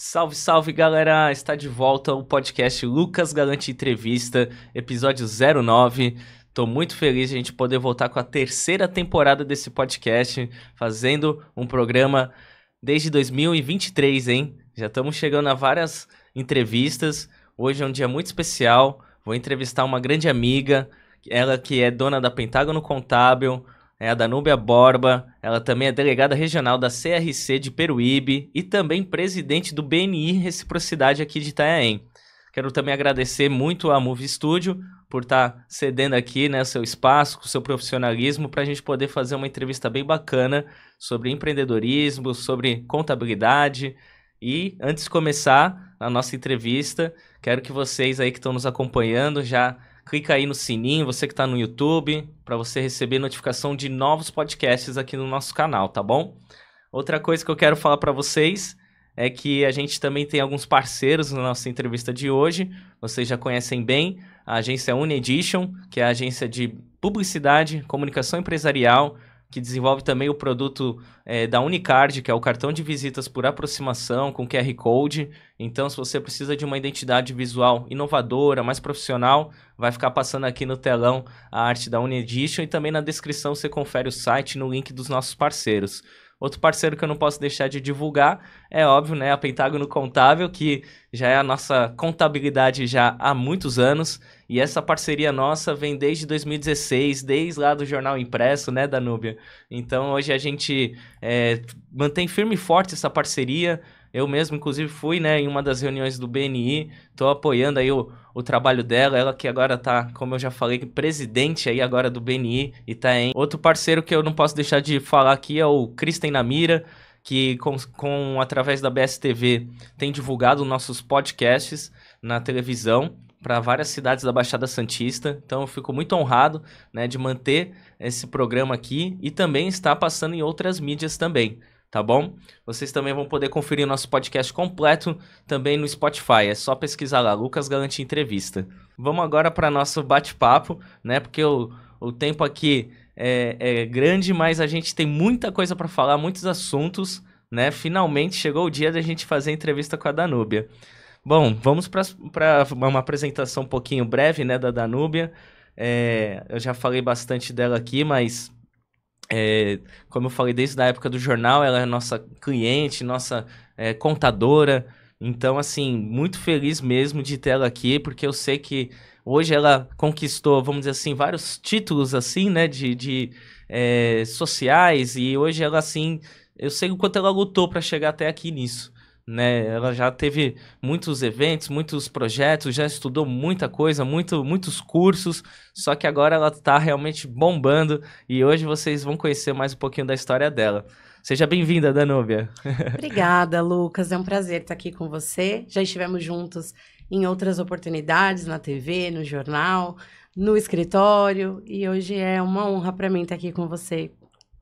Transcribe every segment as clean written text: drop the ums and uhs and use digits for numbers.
Salve, salve, galera! Está de volta o podcast Lucas Galante Entrevista, episódio 09. Tô muito feliz de a gente poder voltar com a terceira temporada desse podcast, fazendo um programa desde 2023, hein? Já estamos chegando a várias entrevistas. Hoje é um dia muito especial. Vou entrevistar uma grande amiga, ela que é dona da Pentágono Contábil, é a Danúbia Borba. Ela também é delegada regional da CRC de Peruíbe e também presidente do BNI Reciprocidade aqui de Itanhaém. Quero também agradecer muito a Move Studio por estar cedendo aqui, né, seu espaço, o seu profissionalismo, para a gente poder fazer uma entrevista bem bacana sobre empreendedorismo, sobre contabilidade. E antes de começar a nossa entrevista, quero que vocês aí que estão nos acompanhando já clica aí no sininho, você que está no YouTube, para você receber notificação de novos podcasts aqui no nosso canal, tá bom? Outra coisa que eu quero falar para vocês é que a gente também tem alguns parceiros na nossa entrevista de hoje. Vocês já conhecem bem a agência UniEdition, que é a agência de publicidade, comunicação empresarial, que desenvolve também o produto da Unicard, que é o cartão de visitas por aproximação com QR Code. Então, se você precisa de uma identidade visual inovadora, mais profissional, vai ficar passando aqui no telão a arte da UniEdition e também na descrição você confere o site no link dos nossos parceiros. Outro parceiro que eu não posso deixar de divulgar é óbvio, né, a Pentágono Contábil, que já é a nossa contabilidade já há muitos anos. E essa parceria nossa vem desde 2016, desde lá do Jornal Impresso, né, Danúbia? Então hoje a gente mantém firme e forte essa parceria. Eu mesmo, inclusive, fui, né, em uma das reuniões do BNI, estou apoiando aí o trabalho dela, ela que agora está, como eu já falei, presidente aí agora do BNI e tá em... Outro parceiro que eu não posso deixar de falar aqui é o Kristen Namira, que através da BSTV tem divulgado nossos podcasts na televisão para várias cidades da Baixada Santista. Então eu fico muito honrado, né, de manter esse programa aqui e também estar passando em outras mídias também. Tá bom? Vocês também vão poder conferir o nosso podcast completo também no Spotify. É só pesquisar lá, Lucas Galante Entrevista. Vamos agora para nosso bate-papo, né? Porque o tempo aqui é grande, mas a gente tem muita coisa para falar, muitos assuntos, né? Finalmente chegou o dia da gente fazer a entrevista com a Danúbia. Bom, vamos para uma apresentação um pouquinho breve, né, da Danúbia. Eu já falei bastante dela aqui, mas... como eu falei, desde a época do jornal, ela é nossa cliente, nossa contadora. Então, assim, muito feliz mesmo de ter ela aqui, porque eu sei que hoje ela conquistou, vamos dizer assim, vários títulos, assim, né, de sociais. E hoje ela, assim, eu sei o quanto ela lutou para chegar até aqui nisso, né? Ela já teve muitos eventos, muitos projetos, já estudou muita coisa, muitos cursos, só que agora ela tá realmente bombando e hoje vocês vão conhecer mais um pouquinho da história dela. Seja bem-vinda, Danúbia. Obrigada, Lucas. É um prazer estar aqui com você. Já estivemos juntos em outras oportunidades, na TV, no jornal, no escritório, e hoje é uma honra para mim estar aqui com você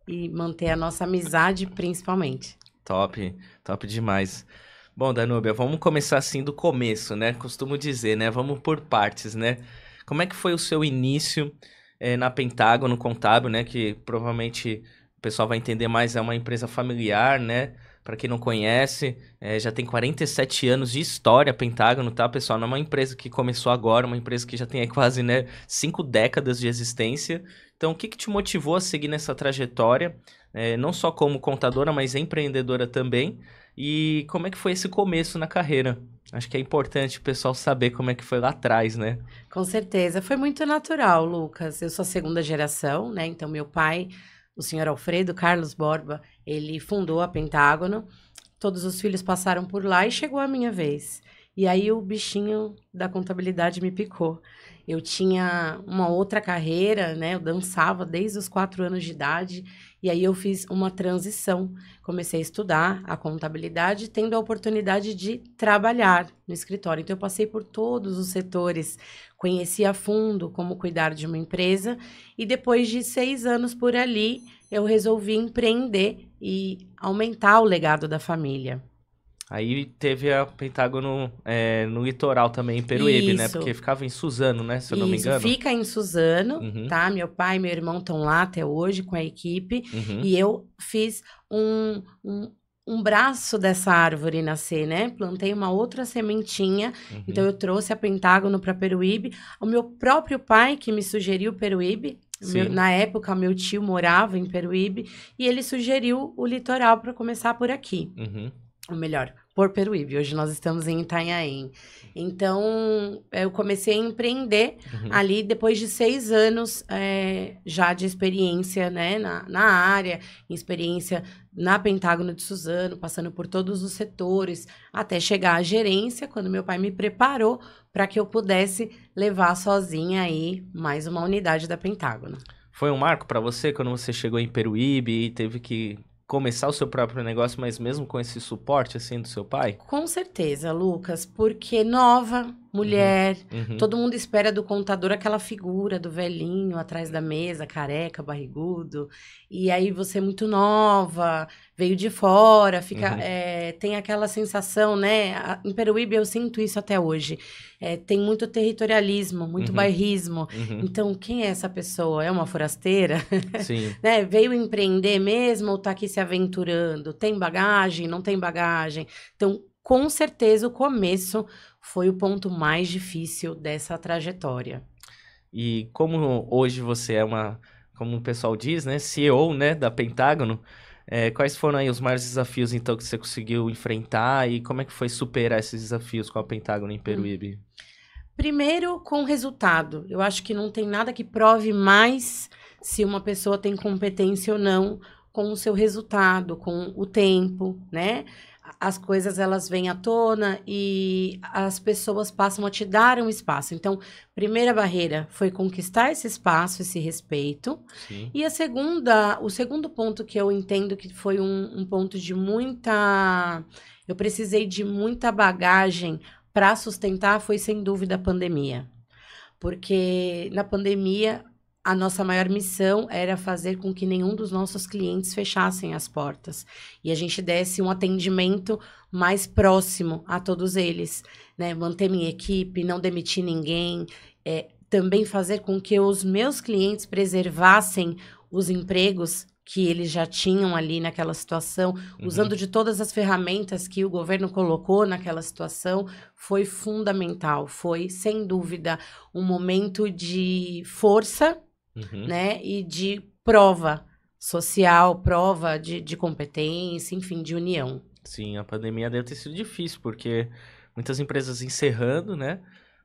e manter a nossa amizade, principalmente. Top demais. Bom, Danúbia, vamos começar assim do começo, né? Costumo dizer, né? Vamos por partes, né? Como é que foi o seu início na Pentágono Contábil, né? Que provavelmente o pessoal vai entender mais, é uma empresa familiar, né? Para quem não conhece, já tem 47 anos de história a Pentágono, tá, pessoal? Não é uma empresa que começou agora, uma empresa que já tem aí quase, né, 5 décadas de existência. Então, o que te motivou a seguir nessa trajetória? Não só como contadora, mas empreendedora também. E como é que foi esse começo na carreira? Acho que é importante o pessoal saber como é que foi lá atrás, né? Com certeza. Foi muito natural, Lucas. Eu sou a segunda geração, né? Então, meu pai, o senhor Alfredo Carlos Borba, ele fundou a Pentágono. Todos os filhos passaram por lá e chegou a minha vez. E aí o bichinho da contabilidade me picou. Eu tinha uma outra carreira, né? Eu dançava desde os 4 anos de idade. E aí eu fiz uma transição. Comecei a estudar a contabilidade, tendo a oportunidade de trabalhar no escritório. Então eu passei por todos os setores, conheci a fundo como cuidar de uma empresa. E depois de 6 anos por ali, eu resolvi empreender e aumentar o legado da família. Aí teve a Pentágono no litoral também, em Peruíbe, né? Isso. Porque ficava em Suzano, né? Se eu não me Isso, engano. fica em Suzano, Uhum. tá? Meu pai e meu irmão estão lá até hoje com a equipe. Uhum. E eu fiz um braço dessa árvore nascer, né? Plantei uma outra sementinha, então eu trouxe a Pentágono para Peruíbe. O meu próprio pai que me sugeriu Peruíbe, na época meu tio morava em Peruíbe, e ele sugeriu o litoral para começar por aqui. Ou melhor, por Peruíbe. Hoje nós estamos em Itanhaém. Então, eu comecei a empreender ali depois de 6 anos já de experiência, né, na área, experiência na Pentágono de Suzano, passando por todos os setores, até chegar à gerência, quando meu pai me preparou para que eu pudesse levar sozinha aí mais uma unidade da Pentágono. Foi um marco para você quando você chegou em Peruíbe e teve que começar o seu próprio negócio, mas mesmo com esse suporte, assim, do seu pai? Com certeza, Lucas, porque nova, mulher, todo mundo espera do contador aquela figura do velhinho atrás da mesa, careca, barrigudo, e aí você é muito nova, veio de fora, fica, tem aquela sensação, né? Em Peruíbe eu sinto isso até hoje, tem muito territorialismo, muito bairrismo, então quem é essa pessoa? É uma forasteira? Sim. Né? Veio empreender mesmo ou tá aqui se aventurando? Tem bagagem, não tem bagagem? Então, com certeza, o começo foi o ponto mais difícil dessa trajetória. E como hoje você é como o pessoal diz, né, CEO, né, da Pentágono, quais foram aí os maiores desafios, então, que você conseguiu enfrentar e como é que foi superar esses desafios com a Pentágono em Peruíbe? Primeiro, com resultado. Eu acho que não tem nada que prove mais se uma pessoa tem competência ou não com o seu resultado, com o tempo, né? As coisas, elas vêm à tona e as pessoas passam a te dar um espaço. Então, primeira barreira foi conquistar esse espaço, esse respeito. Sim. E o segundo ponto que eu entendo que foi um ponto de muita... Eu precisei de muita bagagem para sustentar foi, sem dúvida, a pandemia. Porque na pandemia, a nossa maior missão era fazer com que nenhum dos nossos clientes fechassem as portas. E a gente desse um atendimento mais próximo a todos eles, né? Manter minha equipe, não demitir ninguém, também fazer com que os meus clientes preservassem os empregos que eles já tinham ali naquela situação, usando de todas as ferramentas que o governo colocou naquela situação, foi fundamental. Foi, sem dúvida, um momento de força, né? E de prova social, prova de competência, enfim, de união. Sim, a pandemia deve ter sido difícil, porque muitas empresas encerrando, né?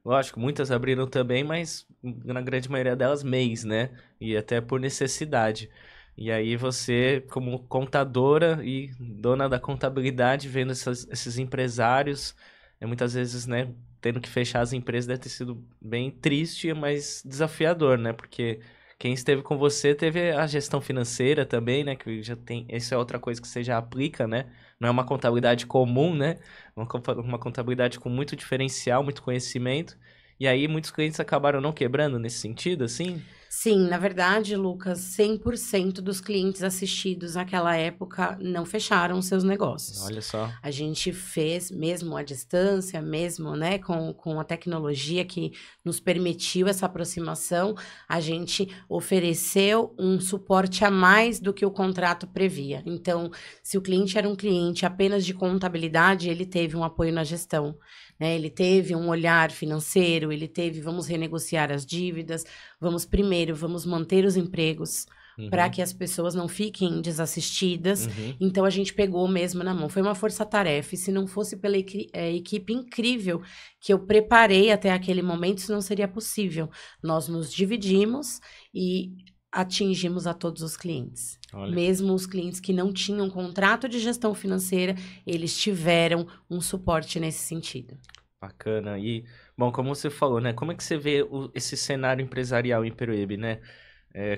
Lógico, muitas abriram também, mas na grande maioria delas mês, né? E até por necessidade. E aí você, como contadora e dona da contabilidade, vendo esses empresários, muitas vezes, né, tendo que fechar as empresas, deve ter sido bem triste, mas desafiador, né? Porque quem esteve com você teve a gestão financeira também, né? Que já tem, essa é outra coisa que você já aplica, né? Não é uma contabilidade comum, né? Uma contabilidade com muito diferencial, muito conhecimento. E aí muitos clientes acabaram não quebrando nesse sentido, assim? Sim, na verdade, Lucas, 100% dos clientes assistidos naquela época não fecharam seus negócios. Olha só. A gente fez, mesmo à distância, mesmo, né, com a tecnologia que nos permitiu essa aproximação, a gente ofereceu um suporte a mais do que o contrato previa. Então, se o cliente era um cliente apenas de contabilidade, ele teve um apoio na gestão, né? Ele teve um olhar financeiro, ele teve, vamos renegociar as dívidas, vamos manter os empregos para que as pessoas não fiquem desassistidas. Então, a gente pegou mesmo na mão. Foi uma força-tarefa. E se não fosse pela equipe incrível que eu preparei até aquele momento, isso não seria possível. Nós nos dividimos e atingimos a todos os clientes. Olha. Mesmo os clientes que não tinham contrato de gestão financeira, eles tiveram um suporte nesse sentido. Bacana. E, bom, como você falou, né? Como é que você vê esse cenário empresarial em Peruíbe, né?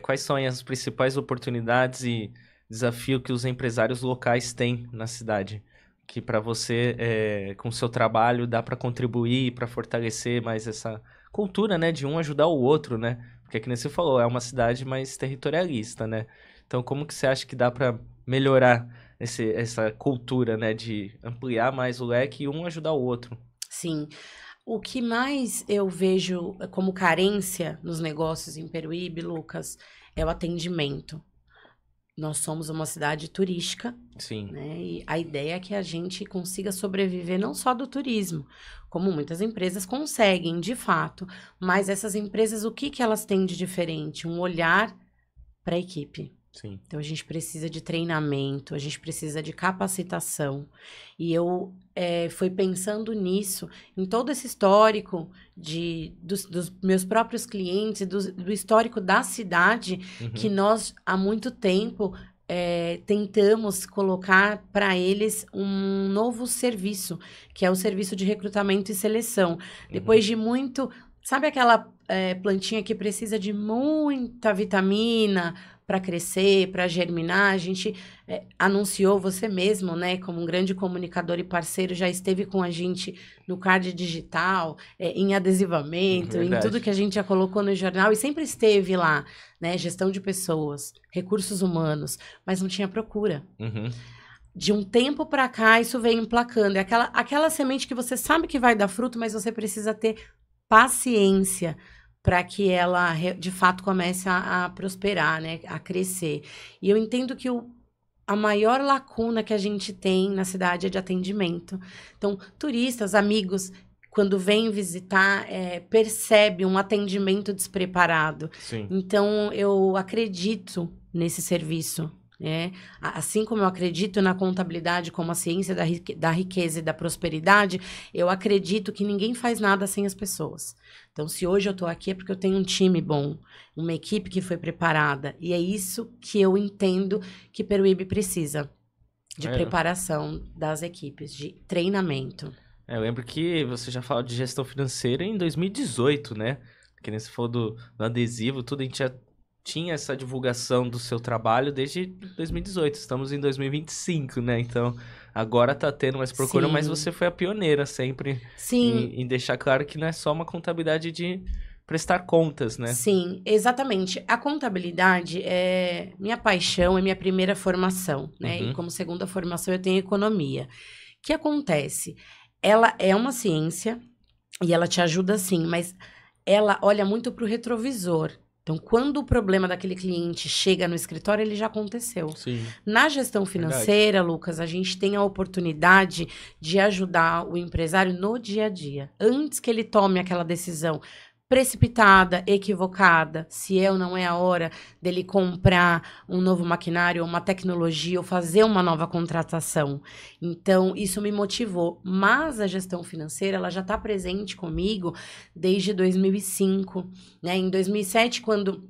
Quais são as principais oportunidades e desafios que os empresários locais têm na cidade? Que para você, com o seu trabalho, dá para contribuir, para fortalecer mais essa cultura, né? De um ajudar o outro, né? Porque, como você falou, é uma cidade mais territorialista, né? Então, como que você acha que dá para melhorar essa cultura, né? De ampliar mais o leque e um ajudar o outro? Sim. O que mais eu vejo como carência nos negócios em Peruíbe, Lucas, é o atendimento. nós somos uma cidade turística, Sim. né? E a ideia é que a gente consiga sobreviver não só do turismo, como muitas empresas conseguem, de fato. Mas essas empresas, o que elas têm de diferente? Um olhar para a equipe. Sim. Então, a gente precisa de treinamento, a gente precisa de capacitação. E eu fui pensando nisso, em todo esse histórico dos meus próprios clientes, do histórico da cidade, que nós, há muito tempo, tentamos colocar para eles um novo serviço, que é o serviço de recrutamento e seleção. Depois de muito... Sabe aquela plantinha que precisa de muita vitamina para crescer, para germinar? A gente anunciou, você mesmo, né, como um grande comunicador e parceiro, já esteve com a gente no card digital, em adesivamento, em tudo que a gente já colocou no jornal, e sempre esteve lá, né, gestão de pessoas, recursos humanos, mas não tinha procura. De um tempo para cá, isso vem emplacando. É aquela semente que você sabe que vai dar fruto, mas você precisa ter paciência para que ela, de fato, comece a prosperar, né? A crescer. E eu entendo que a maior lacuna que a gente tem na cidade é de atendimento. Então, turistas, amigos, quando vêm visitar, percebem um atendimento despreparado. Sim. Então, eu acredito nesse serviço. Assim como eu acredito na contabilidade como a ciência da riqueza e da prosperidade, eu acredito que ninguém faz nada sem as pessoas. Então, se hoje eu estou aqui é porque eu tenho um time bom, uma equipe que foi preparada, e é isso que eu entendo que Peruíbe precisa, de preparação das equipes, de treinamento. Eu lembro que você já falou de gestão financeira em 2018, né? Que nem você falou do adesivo, tudo, a gente já tinha essa divulgação do seu trabalho desde 2018. Estamos em 2025, né? Então, agora tá tendo mais procura, mas você foi a pioneira sempre em deixar claro que não é só uma contabilidade de prestar contas, né? Sim, exatamente. A contabilidade é minha paixão, é minha primeira formação, né? E como segunda formação eu tenho economia. O que acontece? Ela é uma ciência e ela te ajuda sim, mas ela olha muito para o retrovisor. Então, quando o problema daquele cliente chega no escritório, ele já aconteceu. Sim. Na gestão financeira, Lucas, a gente tem a oportunidade de ajudar o empresário no dia a dia. Antes que ele tome aquela decisão precipitada, equivocada, se é ou não é a hora dele comprar um novo maquinário, uma tecnologia ou fazer uma nova contratação. Então, isso me motivou. Mas a gestão financeira, ela já está presente comigo desde 2005, né? Em 2007, quando,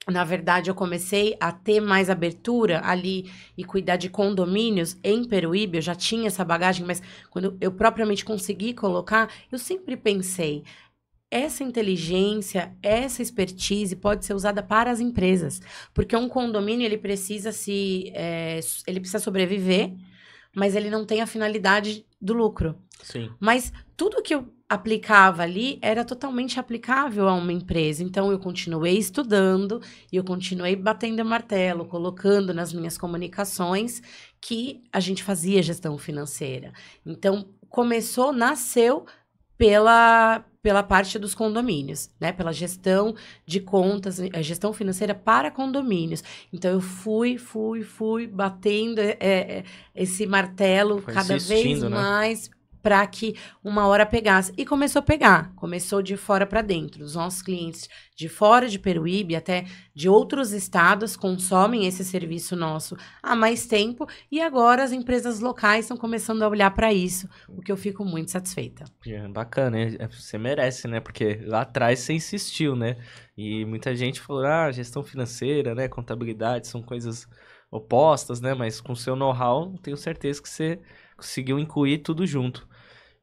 na verdade, eu comecei a ter mais abertura ali e cuidar de condomínios em Peruíbe, eu já tinha essa bagagem, mas quando eu propriamente consegui colocar, eu sempre pensei, essa inteligência, essa expertise pode ser usada para as empresas, porque um condomínio ele precisa sobreviver, mas ele não tem a finalidade do lucro. Sim. Mas tudo que eu aplicava ali era totalmente aplicável a uma empresa. Então eu continuei estudando e eu continuei batendo martelo, colocando nas minhas comunicações que a gente fazia gestão financeira. Então nasceu pela parte dos condomínios, né? Pela gestão de contas, gestão financeira para condomínios. Então, eu fui batendo esse martelo cada vez mais para que uma hora pegasse. E começou a pegar. Começou de fora para dentro. Os nossos clientes de fora de Peruíbe, até de outros estados, consomem esse serviço nosso há mais tempo. E agora as empresas locais estão começando a olhar para isso, o que eu fico muito satisfeita. Bacana, hein? Você merece, né? Porque lá atrás você insistiu, né? E muita gente falou, gestão financeira, né? Contabilidade, são coisas opostas, né? Mas com o seu know-how, tenho certeza que você conseguiu incluir tudo junto.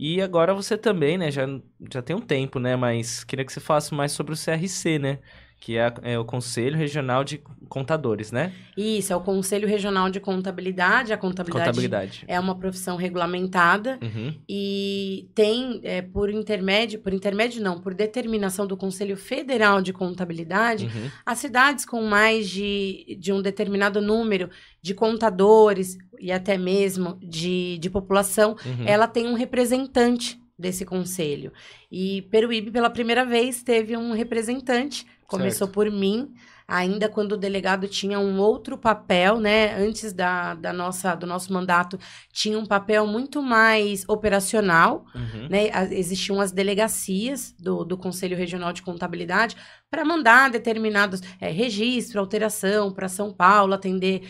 E agora você também, né, já tem um tempo, né, mas queria que você falasse mais sobre o CRC, né, que é o Conselho Regional de Contadores, né? Isso, é o Conselho Regional de Contabilidade. A contabilidade é uma profissão regulamentada e tem, por determinação do Conselho Federal de Contabilidade, as cidades com mais de um determinado número de contadores e até mesmo de população, ela tem um representante desse conselho. E Peruíbe, pela primeira vez, teve um representante. Começou por mim, ainda quando o delegado tinha um outro papel, né? Antes do nosso mandato, tinha um papel muito mais operacional, né? Existiam as delegacias do Conselho Regional de Contabilidade para mandar determinados registro, alteração para São Paulo, atender,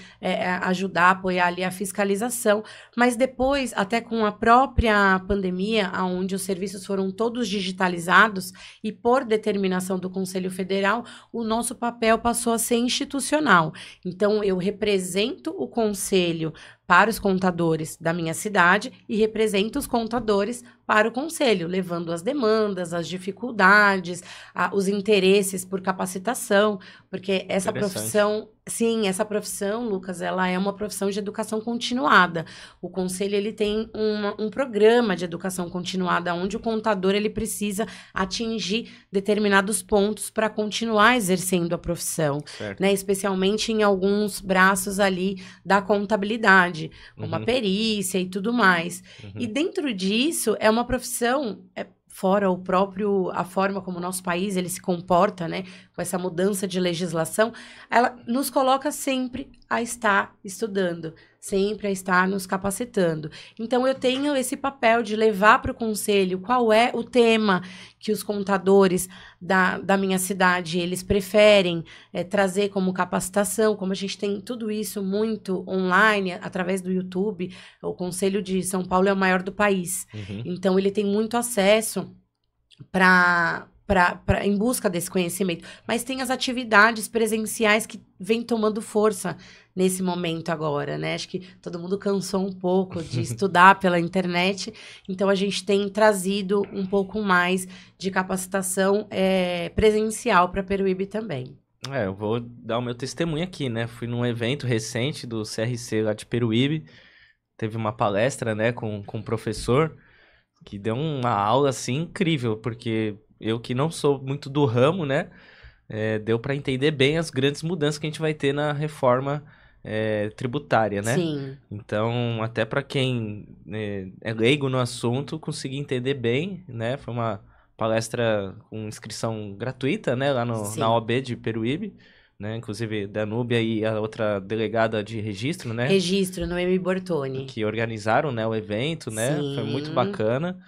ajudar, apoiar ali a fiscalização. Mas depois, até com a própria pandemia, onde os serviços foram todos digitalizados e por determinação do Conselho Federal, o nosso papel passou a ser institucional. Então, eu represento o Conselho para os contadores da minha cidade e represento os contadores para o conselho, levando as demandas, as dificuldades, os interesses por capacitação, porque essa profissão, sim, essa profissão, Lucas, ela é uma profissão de educação continuada. O conselho, ele tem um programa de educação continuada, onde o contador, ele precisa atingir determinados pontos para continuar exercendo a profissão, né? Especialmente em alguns braços ali da contabilidade, como a perícia e tudo mais. E dentro disso, é uma profissão, fora a forma como o nosso país ele se comporta, né, com essa mudança de legislação, ela nos coloca sempre a estar estudando, sempre a estar nos capacitando. Então, eu tenho esse papel de levar para o conselho qual é o tema que os contadores da minha cidade, eles preferem trazer como capacitação, como a gente tem tudo isso muito online, através do YouTube. O Conselho de São Paulo é o maior do país. Então, ele tem muito acesso em busca desse conhecimento. Mas tem as atividades presenciais que vêm tomando força nesse momento agora, né? Acho que todo mundo cansou um pouco de estudar pela internet, então a gente tem trazido um pouco mais de capacitação presencial para Peruíbe também. Eu vou dar o meu testemunho aqui, né? Fui num evento recente do CRC lá de Peruíbe, teve uma palestra, né, com um professor que deu uma aula, assim, incrível, porque eu que não sou muito do ramo, né, deu para entender bem as grandes mudanças que a gente vai ter na reforma tributária, né? Sim. Então, até para quem é leigo no assunto, conseguir entender bem, né? Foi uma palestra com inscrição gratuita, né? Lá na OAB de Peruíbe, né? Inclusive, Danúbia e a outra delegada de registro, né? Registro, Noemi Bortoni. Que organizaram, né, o evento, né? Sim. Foi muito bacana.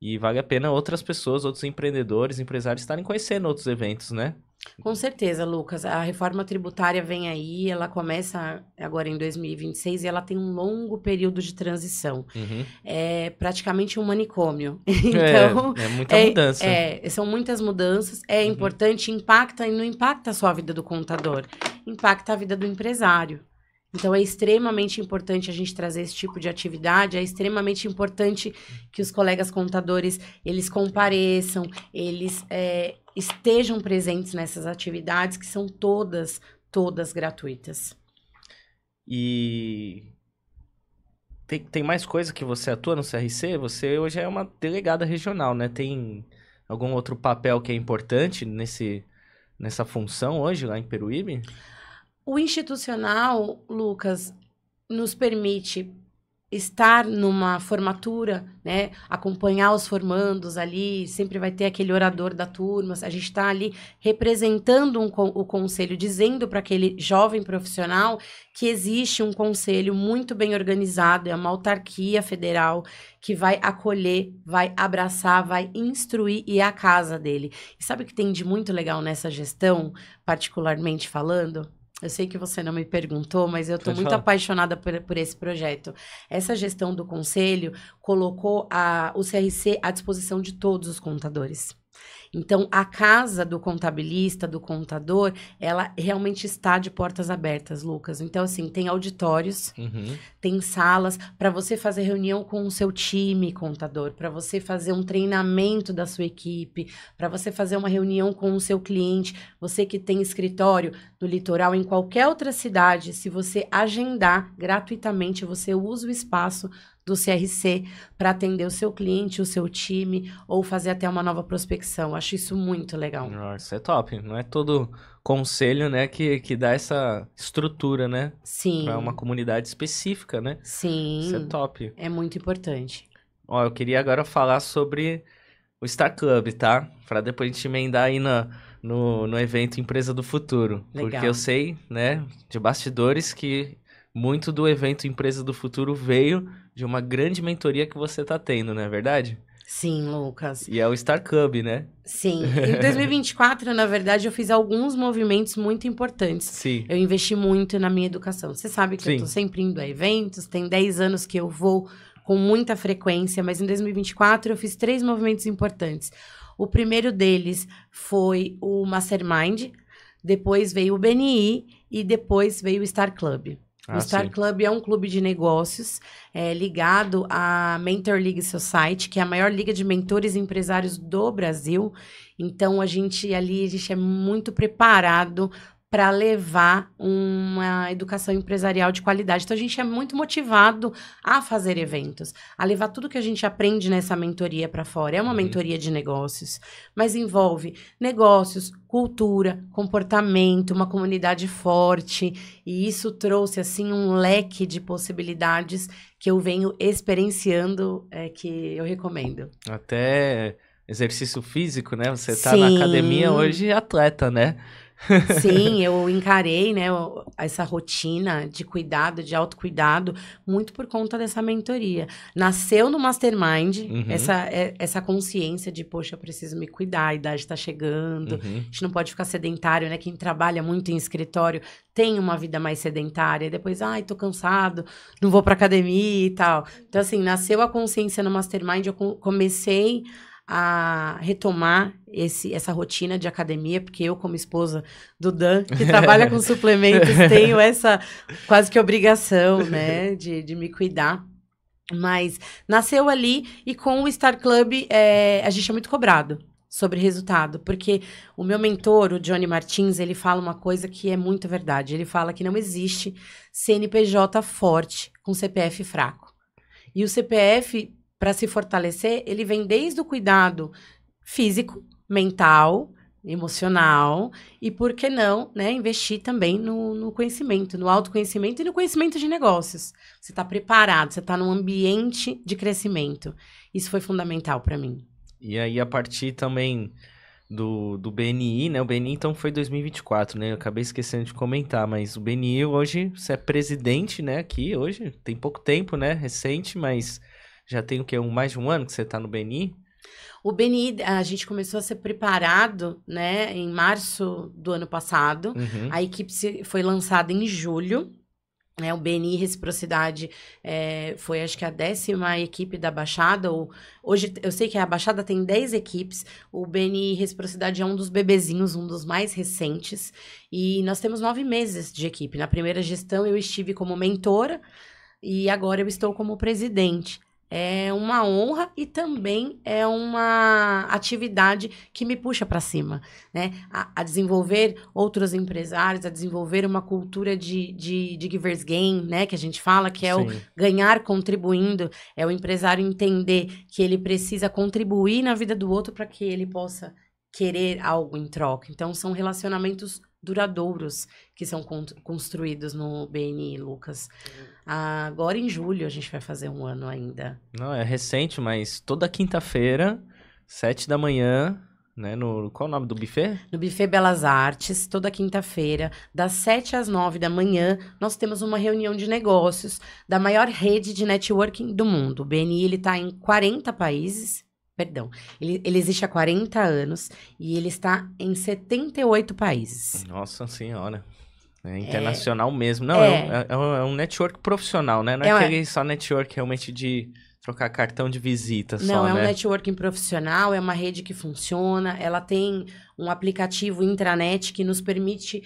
E vale a pena outras pessoas, outros empreendedores, empresários estarem conhecendo outros eventos, né? Com certeza, Lucas. A reforma tributária vem aí, ela começa agora em 2026 e ela tem um longo período de transição. É praticamente um manicômio. Então, é muita mudança. São muitas mudanças. É importante, impacta e não impacta só a vida do contador, impacta a vida do empresário. Então, é extremamente importante a gente trazer esse tipo de atividade, é extremamente importante que os colegas contadores, eles compareçam, eles estejam presentes nessas atividades, que são todas gratuitas. E tem mais coisa que você atua no CRC? Você hoje é uma delegada regional, né? Tem algum outro papel que é importante nessa função hoje lá em Peruíbe? O institucional, Lucas, nos permite estar numa formatura, né? Acompanhar os formandos ali, sempre vai ter aquele orador da turma, a gente está ali representando o conselho, dizendo para aquele jovem profissional que existe um conselho muito bem organizado, é uma autarquia federal que vai acolher, vai abraçar, vai instruir e é a casa dele. E sabe o que tem de muito legal nessa gestão, particularmente falando? Eu sei que você não me perguntou, mas eu estou muito apaixonada por esse projeto. Essa gestão do conselho colocou o CRC à disposição de todos os contadores. Então, a casa do contabilista, do contador, ela realmente está de portas abertas, Lucas. Então, assim, tem auditórios, tem salas para você fazer reunião com o seu time, contador, para você fazer um treinamento da sua equipe, para você fazer uma reunião com o seu cliente. Você que tem escritório no litoral, em qualquer outra cidade, se você agendar gratuitamente, você usa o espaço do CRC para atender o seu cliente, o seu time, ou fazer até uma nova prospecção. Acho isso muito legal. Isso é top. Não é todo conselho, né, que dá essa estrutura, né? Sim. Para uma comunidade específica, né? Sim. Isso é top. É muito importante. Eu queria agora falar sobre o Star Club, tá? Para depois a gente emendar aí no evento Empresa do Futuro. Legal. Porque eu sei, né, de bastidores que muito do evento Empresa do Futuro veio de uma grande mentoria que você tá tendo, não é verdade? Sim, Lucas. E é o Star Club, né? Sim. Em 2024, na verdade, eu fiz alguns movimentos muito importantes. Sim. Eu investi muito na minha educação. Você sabe que Sim. eu tô sempre indo a eventos, tem 10 anos que eu vou com muita frequência, mas em 2024 eu fiz 3 movimentos importantes. O primeiro deles foi o Mastermind, depois veio o BNI e depois veio o Star Club. O Star sim. Club é um clube de negócios ligado à Mentor League Society, que é a maior liga de mentores e empresários do Brasil. Então, a gente é muito preparado para levar uma educação empresarial de qualidade. Então, a gente é muito motivado a fazer eventos, a levar tudo que a gente aprende nessa mentoria para fora. É uma mentoria de negócios, mas envolve negócios, cultura, comportamento, uma comunidade forte, e isso trouxe, assim, um leque de possibilidades que eu venho experienciando, que eu recomendo. Até exercício físico, né? Você tá na academia hoje atleta, né? Sim, eu encarei, né, essa rotina de cuidado, de autocuidado, muito por conta dessa mentoria. Nasceu no Mastermind, essa consciência de, poxa, eu preciso me cuidar, a idade tá chegando, a gente não pode ficar sedentário, né? Quem trabalha muito em escritório tem uma vida mais sedentária, e depois, ai, tô cansado, não vou pra academia e tal. Então, assim, nasceu a consciência no Mastermind, eu comecei a retomar essa rotina de academia, porque eu, como esposa do Dan, que trabalha com suplementos, tenho essa quase que obrigação, né, de me cuidar. Mas nasceu ali, e com o Star Club, a gente é muito cobrado sobre resultado, porque o meu mentor, o Johnny Martins, ele fala uma coisa que é muito verdade. Ele fala que não existe CNPJ forte com CPF fraco. E o CPF, para se fortalecer, ele vem desde o cuidado físico, mental, emocional, e por que não, né, investir também no conhecimento, no autoconhecimento e no conhecimento de negócios. Você está preparado, você está num ambiente de crescimento. Isso foi fundamental para mim. E aí, a partir também do BNI, né? O BNI, então, foi 2024, né? Eu acabei esquecendo de comentar, mas o BNI hoje, você é presidente, né? Aqui hoje, tem pouco tempo, né? Recente, mas já tem o quê? Mais de um ano que você está no BNI? O BNI, a gente começou a ser preparado, né, em março do ano passado. A equipe foi lançada em julho. O BNI Reciprocidade foi, acho que, a 10ª equipe da Baixada. Hoje, eu sei que a Baixada tem 10 equipes. O BNI Reciprocidade é um dos bebezinhos, um dos mais recentes. E nós temos 9 meses de equipe. Na primeira gestão, eu estive como mentora e agora eu estou como presidente. É uma honra e também é uma atividade que me puxa para cima, né? A desenvolver outros empresários, a desenvolver uma cultura de givers gain, né? Que a gente fala, que é o ganhar contribuindo, é o empresário entender que ele precisa contribuir na vida do outro para que ele possa querer algo em troca. Então, são relacionamentos duradouros que são construídos no BNI, Lucas. Agora, em julho, a gente vai fazer um ano ainda. Não, é recente, mas toda quinta-feira, 7 da manhã, né? Qual é o nome do buffet? No Buffet Belas Artes, toda quinta-feira, das 7 às 9 da manhã, nós temos uma reunião de negócios da maior rede de networking do mundo. O BNI, ele está em 40 países. Perdão, ele existe há 40 anos e ele está em 78 países. Nossa Senhora, é internacional mesmo. Não, é um network profissional, né? Não é aquele só network realmente de trocar cartão de visita só, né? Não, é um networking profissional, é uma rede que funciona, ela tem um aplicativo intranet que nos permite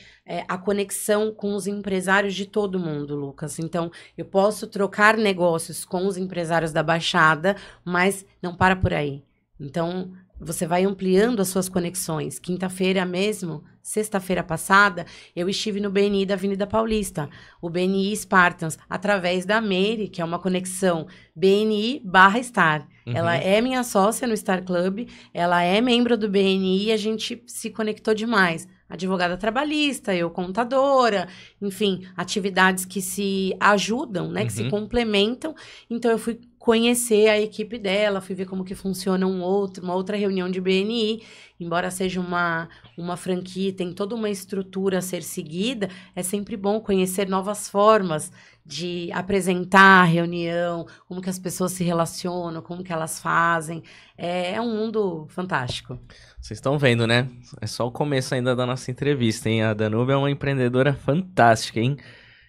a conexão com os empresários de todo mundo, Lucas. Então, eu posso trocar negócios com os empresários da Baixada, mas não para por aí. Então, você vai ampliando as suas conexões. Quinta-feira mesmo, sexta-feira passada, eu estive no BNI da Avenida Paulista, o BNI Spartans, através da Meire, que é uma conexão BNI/Star. Ela é minha sócia no Star Club, ela é membro do BNI e a gente se conectou demais. Advogada trabalhista, eu contadora, enfim, atividades que se ajudam, né, que se complementam. Então, eu fui conhecer a equipe dela, fui ver como que funciona uma outra reunião de BNI. Embora seja uma franquia, tem toda uma estrutura a ser seguida, é sempre bom conhecer novas formas de apresentar a reunião, como que as pessoas se relacionam, como que elas fazem. É um mundo fantástico. Vocês estão vendo, né? É só o começo ainda da nossa entrevista, hein? A Danúbia é uma empreendedora fantástica, hein?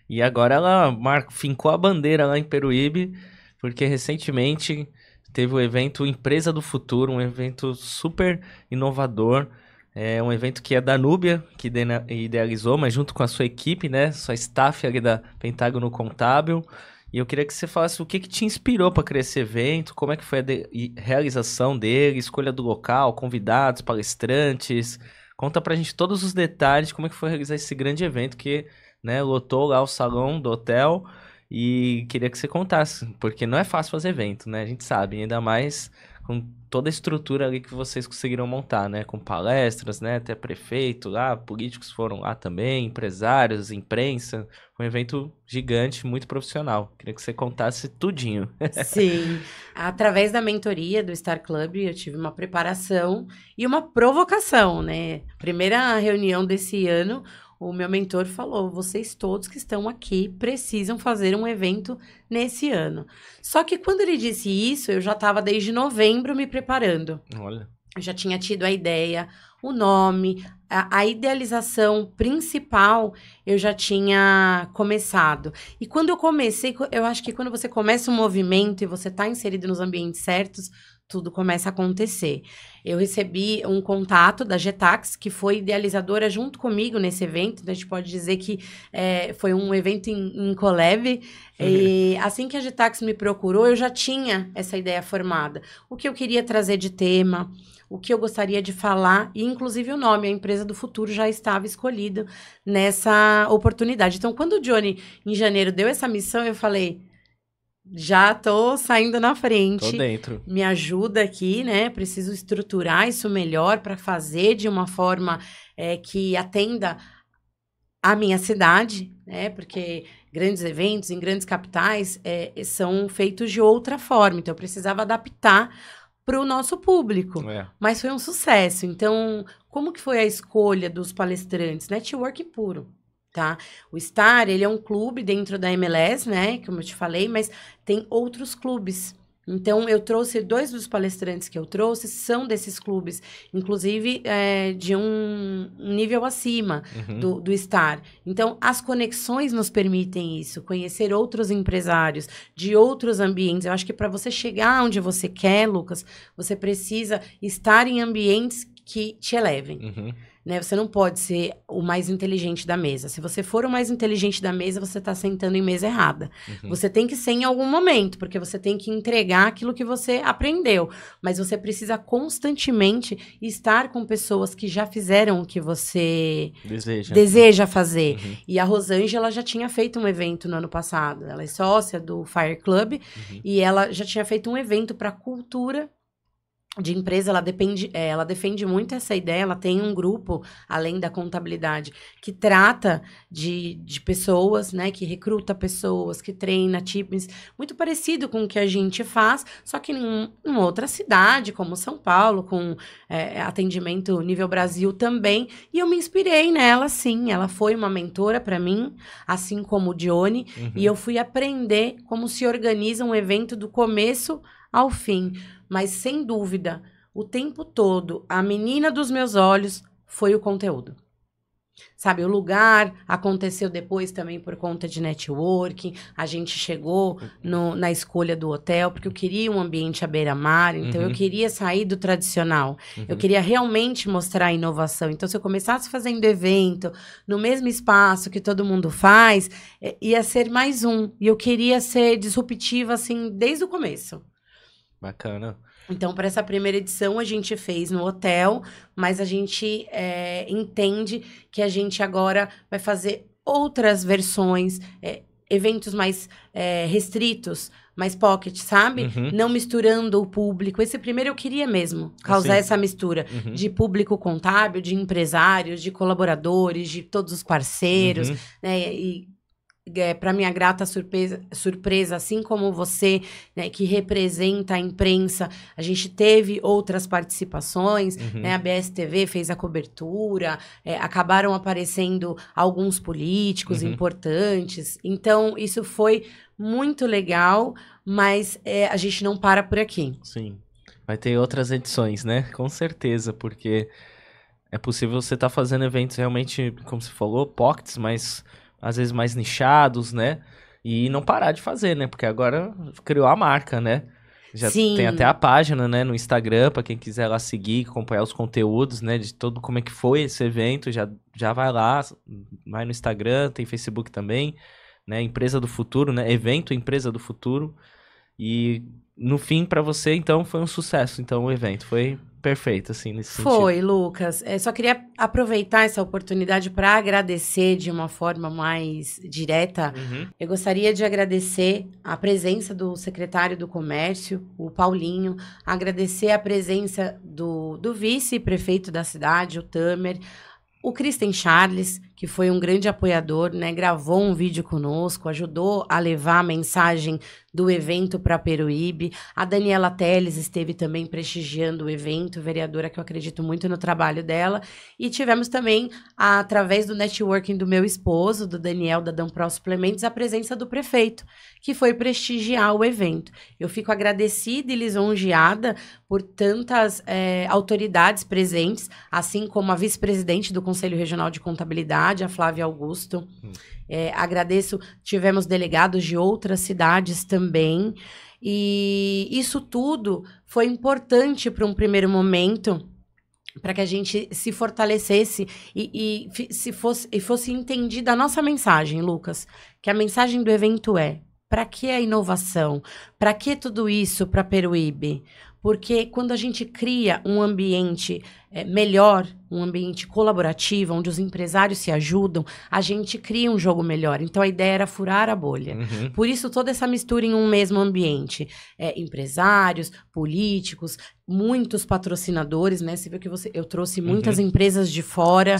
E agora ela fincou a bandeira lá em Peruíbe, porque recentemente teve o evento Empresa do Futuro, um evento super inovador. É um evento que a Danúbia que idealizou, mas junto com a sua equipe, né? Sua staff ali da Pentágono Contábil. E eu queria que você falasse o que te inspirou para criar esse evento, como é que foi a realização dele, escolha do local, convidados, palestrantes. Conta pra gente todos os detalhes, como é que foi realizar esse grande evento que, né, lotou lá o salão do hotel. E queria que você contasse, porque não é fácil fazer evento, né? A gente sabe, ainda mais com toda a estrutura ali que vocês conseguiram montar, né? Com palestras, né? Até prefeito lá, políticos foram lá também, empresários, imprensa. Foi um evento gigante, muito profissional. Queria que você contasse tudinho. Sim, através da mentoria do Star Club, eu tive uma preparação e uma provocação, né? Primeira reunião desse ano, o meu mentor falou, vocês todos que estão aqui precisam fazer um evento nesse ano. Só que quando ele disse isso, eu já estava desde novembro me preparando. Olha. Eu já tinha tido a ideia, o nome, a idealização principal eu já tinha começado. E quando eu comecei, eu acho que quando você começa um movimento e você está inserido nos ambientes certos, tudo começa a acontecer. Eu recebi um contato da Getax, que foi idealizadora junto comigo nesse evento. Então, a gente pode dizer que foi um evento em collab. E assim que a Getax me procurou, eu já tinha essa ideia formada. O que eu queria trazer de tema, o que eu gostaria de falar, e inclusive o nome, a Empresa do Futuro, já estava escolhido nessa oportunidade. Então, quando o Johnny, em janeiro, deu essa missão, eu falei... Já tô saindo na frente. Tô dentro. Me ajuda aqui, né? Preciso estruturar isso melhor para fazer de uma forma que atenda a minha cidade, né? Porque grandes eventos em grandes capitais são feitos de outra forma. Então, eu precisava adaptar para o nosso público. Mas foi um sucesso. Então, como que foi a escolha dos palestrantes? Networking puro. Tá? O Star, ele é um clube dentro da MLS, né? Como eu te falei, mas tem outros clubes. Então, eu trouxe 2 dos palestrantes que eu trouxe, são desses clubes, inclusive de um nível acima do Star. Então, as conexões nos permitem isso, conhecer outros empresários de outros ambientes. Eu acho que para você chegar onde você quer, Lucas, você precisa estar em ambientes que te elevem. Né? Você não pode ser o mais inteligente da mesa. Se você for o mais inteligente da mesa, você está sentando em mesa errada. Você tem que ser em algum momento, porque você tem que entregar aquilo que você aprendeu. Mas você precisa constantemente estar com pessoas que já fizeram o que você deseja fazer. E a Rosângela já tinha feito um evento no ano passado. Ela é sócia do Fire Club e ela já tinha feito um evento para cultura de empresa. Ela defende muito essa ideia. Ela tem um grupo, além da contabilidade, que trata de pessoas, né? Que recruta pessoas, que treina times, muito parecido com o que a gente faz, só que em uma outra cidade, como São Paulo, com atendimento nível Brasil também. E eu me inspirei nela, sim. Ela foi uma mentora para mim, assim como o Johnny. E eu fui aprender como se organiza um evento do começo ao fim. Mas, sem dúvida, o tempo todo, a menina dos meus olhos foi o conteúdo. Sabe, o lugar aconteceu depois também por conta de networking. A gente chegou na escolha do hotel, porque eu queria um ambiente à beira-mar. Então, eu queria sair do tradicional. Eu queria realmente mostrar a inovação. Então, se eu começasse fazendo evento no mesmo espaço que todo mundo faz, ia ser mais um. E eu queria ser disruptiva, assim, desde o começo. Bacana. Então, para essa primeira edição, a gente fez no hotel, mas a gente entende que a gente agora vai fazer outras versões, eventos mais restritos, mais pocket, sabe? Não misturando o público. Esse primeiro eu queria mesmo causar essa mistura de público contábil, de empresários, de colaboradores, de todos os parceiros, né? E para minha grata surpresa, assim como você, né, que representa a imprensa, a gente teve outras participações, né, a BSTV fez a cobertura, acabaram aparecendo alguns políticos importantes, então isso foi muito legal, mas a gente não para por aqui. Sim, vai ter outras edições, né? Com certeza, porque é possível você estar fazendo eventos realmente, como você falou, pockets, mas às vezes mais nichados, né? E não parar de fazer, né? Porque agora criou a marca, né? Já Sim. tem até a página, né, no Instagram, para quem quiser lá seguir, acompanhar os conteúdos, né, de todo como é que foi esse evento, já vai lá, vai no Instagram, tem Facebook também, né? Empresa do Futuro, né? Evento Empresa do Futuro. E no fim, para você, então, foi um sucesso. Então, o evento foi perfeito, assim, nesse sentido. Foi, Lucas. Só queria aproveitar essa oportunidade para agradecer de uma forma mais direta. Eu gostaria de agradecer a presença do secretário do Comércio, o Paulinho, agradecer a presença do vice-prefeito da cidade, o Tamer, o Kristen Charles, que foi um grande apoiador, né? Gravou um vídeo conosco, ajudou a levar a mensagem do evento para Peruíbe. A Daniela Teles esteve também prestigiando o evento, vereadora que eu acredito muito no trabalho dela. E tivemos também, através do networking do meu esposo, do Daniel, da Danpro Suplementos, a presença do prefeito, que foi prestigiar o evento. Eu fico agradecida e lisonjeada por tantas autoridades presentes, assim como a vice-presidente do Conselho Regional de Contabilidade, a Flávia Augusto. Agradeço, tivemos delegados de outras cidades também, e isso tudo foi importante para um primeiro momento, para que a gente se fortalecesse e fosse entendida a nossa mensagem, Lucas, que a mensagem do evento para que a inovação? Para que tudo isso para Peruíbe? Porque quando a gente cria um ambiente melhor, um ambiente colaborativo, onde os empresários se ajudam, a gente cria um jogo melhor. Então, a ideia era furar a bolha. Por isso, toda essa mistura em um mesmo ambiente. Empresários, políticos, muitos patrocinadores, né? Você viu que eu trouxe muitas empresas de fora,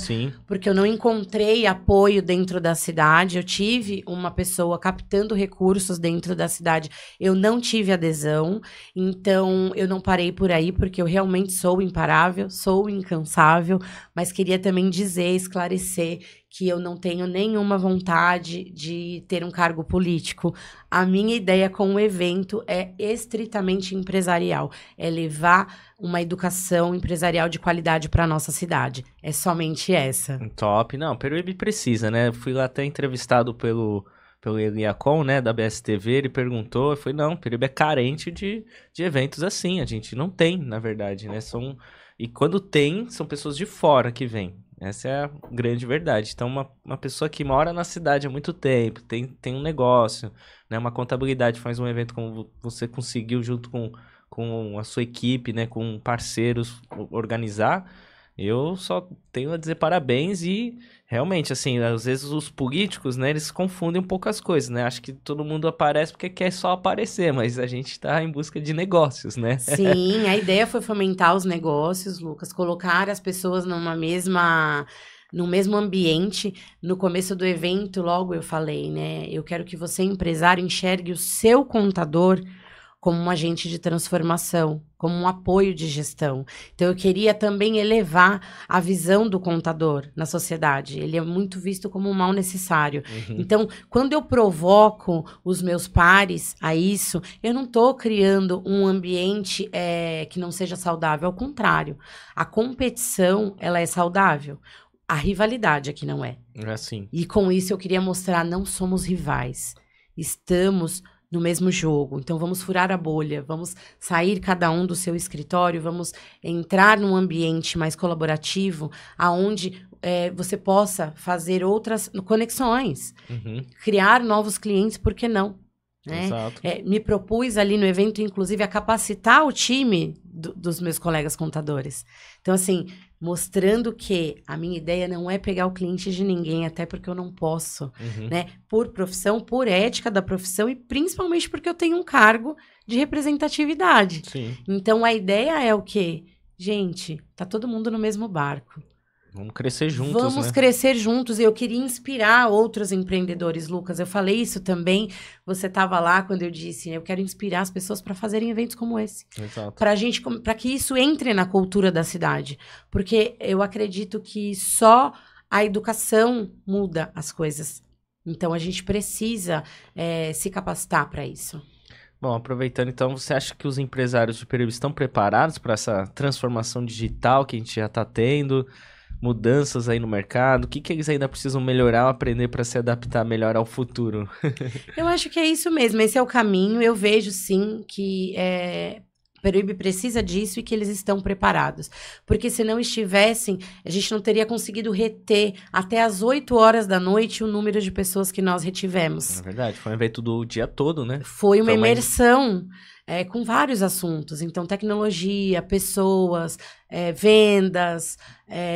porque eu não encontrei apoio dentro da cidade. Eu tive uma pessoa captando recursos dentro da cidade. Eu não tive adesão. Então, eu não parei por aí, porque eu realmente sou imparável, sou incansável, mas queria também esclarecer que eu não tenho nenhuma vontade de ter um cargo político. A minha ideia com o evento é estritamente empresarial, é levar uma educação empresarial de qualidade para a nossa cidade. É somente essa. Top. Não, Peruíbe precisa, né? Eu fui lá até entrevistado pelo Eliacom, né, da BSTV, ele perguntou, eu falei, não, Peruíbe é carente de eventos assim, a gente não tem, na verdade, né, e quando tem, são pessoas de fora que vêm, essa é a grande verdade. Então, uma pessoa que mora na cidade há muito tempo, tem um negócio, né, uma contabilidade, faz um evento como você conseguiu junto com a sua equipe, né, com parceiros, organizar, eu só tenho a dizer parabéns e realmente, assim, às vezes os políticos, né, eles confundem um pouco as coisas, né? Acho que todo mundo aparece porque quer só aparecer, mas a gente tá em busca de negócios, né? Sim, a ideia foi fomentar os negócios, Lucas, colocar as pessoas no mesmo ambiente. No começo do evento, logo eu falei, né? Eu quero que você, empresário, enxergue o seu contador como um agente de transformação, como um apoio de gestão. Então, eu queria também elevar a visão do contador na sociedade. Ele é muito visto como um mal necessário. Então, quando eu provoco os meus pares a isso, eu não estou criando um ambiente que não seja saudável. Ao contrário, a competição, ela é saudável. A rivalidade aqui não é. É assim. E com isso, eu queria mostrar, não somos rivais. Estamos no mesmo jogo. Então, vamos furar a bolha, vamos sair cada um do seu escritório, vamos entrar num ambiente mais colaborativo, aonde você possa fazer outras conexões, criar novos clientes, por que não? Né? Exato. Me propus ali no evento, inclusive, a capacitar o time dos meus colegas contadores. Então, assim, mostrando que a minha ideia não é pegar o cliente de ninguém, até porque eu não posso, né? Por profissão, por ética da profissão e principalmente porque eu tenho um cargo de representatividade. Sim. Então, a ideia é o quê? Gente, tá todo mundo no mesmo barco. Vamos crescer juntos, Vamos crescer juntos. Eu queria inspirar outros empreendedores, Lucas. Eu falei isso também. Você estava lá quando eu disse, eu quero inspirar as pessoas para fazerem eventos como esse. Exato. Para que isso entre na cultura da cidade. Porque eu acredito que só a educação muda as coisas. Então, a gente precisa se capacitar para isso. Bom, aproveitando então, você acha que os empresários de Peruíbe estão preparados para essa transformação digital que a gente já está tendo? Mudanças aí no mercado? O que eles ainda precisam melhorar ou aprender para se adaptar melhor ao futuro? Eu acho que é isso mesmo, esse é o caminho. Eu vejo, sim, que Peruíbe precisa disso e que eles estão preparados. Porque se não estivessem, a gente não teria conseguido reter até as 8 horas da noite o número de pessoas que nós retivemos. É verdade, foi um evento do dia todo, né? Foi uma imersão com vários assuntos. Então, tecnologia, pessoas, vendas,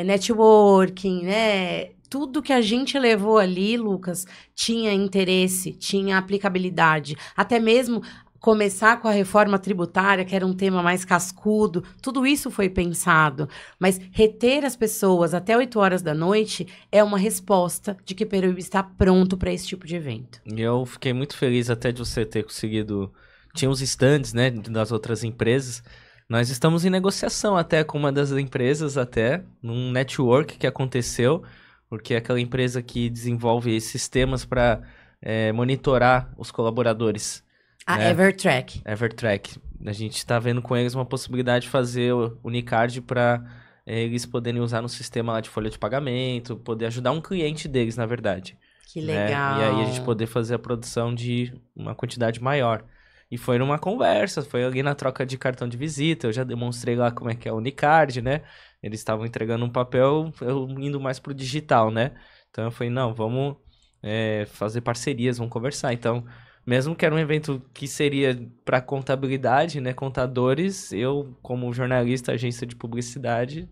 networking, né? Tudo que a gente levou ali, Lucas, tinha interesse, tinha aplicabilidade. Até mesmo começar com a reforma tributária, que era um tema mais cascudo, tudo isso foi pensado. Mas reter as pessoas até 8 horas da noite é uma resposta de que Peruíbe está pronto para esse tipo de evento. E eu fiquei muito feliz até de você ter conseguido... Tinha os stands, né, das outras empresas. Nós estamos em negociação até com uma das empresas, até, num network que aconteceu, porque é aquela empresa que desenvolve sistemas para monitorar os colaboradores. A Evertrack. Evertrack. A gente está vendo com eles uma possibilidade de fazer o Unicard para eles poderem usar no sistema lá de folha de pagamento, poder ajudar um cliente deles, na verdade. Que legal. E aí a gente poder fazer a produção de uma quantidade maior. E foi numa conversa, foi ali na troca de cartão de visita, eu já demonstrei lá como é que é o Unicard, né? Eles estavam entregando um papel, eu indo mais pro digital, né? Então eu falei, não, vamos fazer parcerias, vamos conversar. Então, mesmo que era um evento que seria para contabilidade, né? Contadores, eu, como jornalista, agência de publicidade...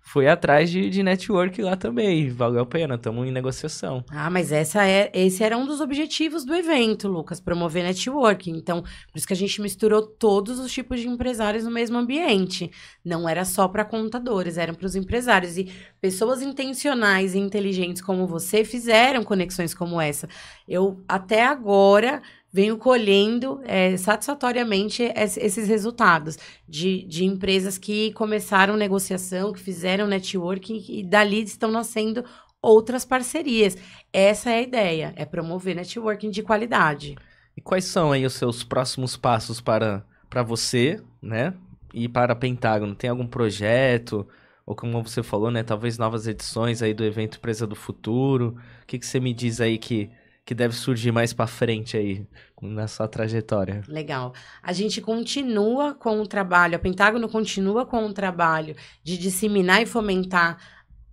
Fui atrás de network lá também, valeu a pena, estamos em negociação. Ah, mas esse era um dos objetivos do evento, Lucas, promover networking. Então, por isso que a gente misturou todos os tipos de empresários no mesmo ambiente. Não era só para contadores, eram para os empresários. E pessoas intencionais e inteligentes como você fizeram conexões como essa. Eu, até agora... venho colhendo satisfatoriamente esses resultados de empresas que começaram negociação, que fizeram networking e dali estão nascendo outras parcerias. Essa é a ideia, é promover networking de qualidade. E quais são aí os seus próximos passos para você, né? E para a Pentágono? Tem algum projeto? Ou como você falou, né? Talvez novas edições aí do evento Empresa do Futuro? O que você me diz aí que deve surgir mais para frente aí na sua trajetória? Legal. A gente continua com o trabalho, a Pentágono continua com o trabalho de disseminar e fomentar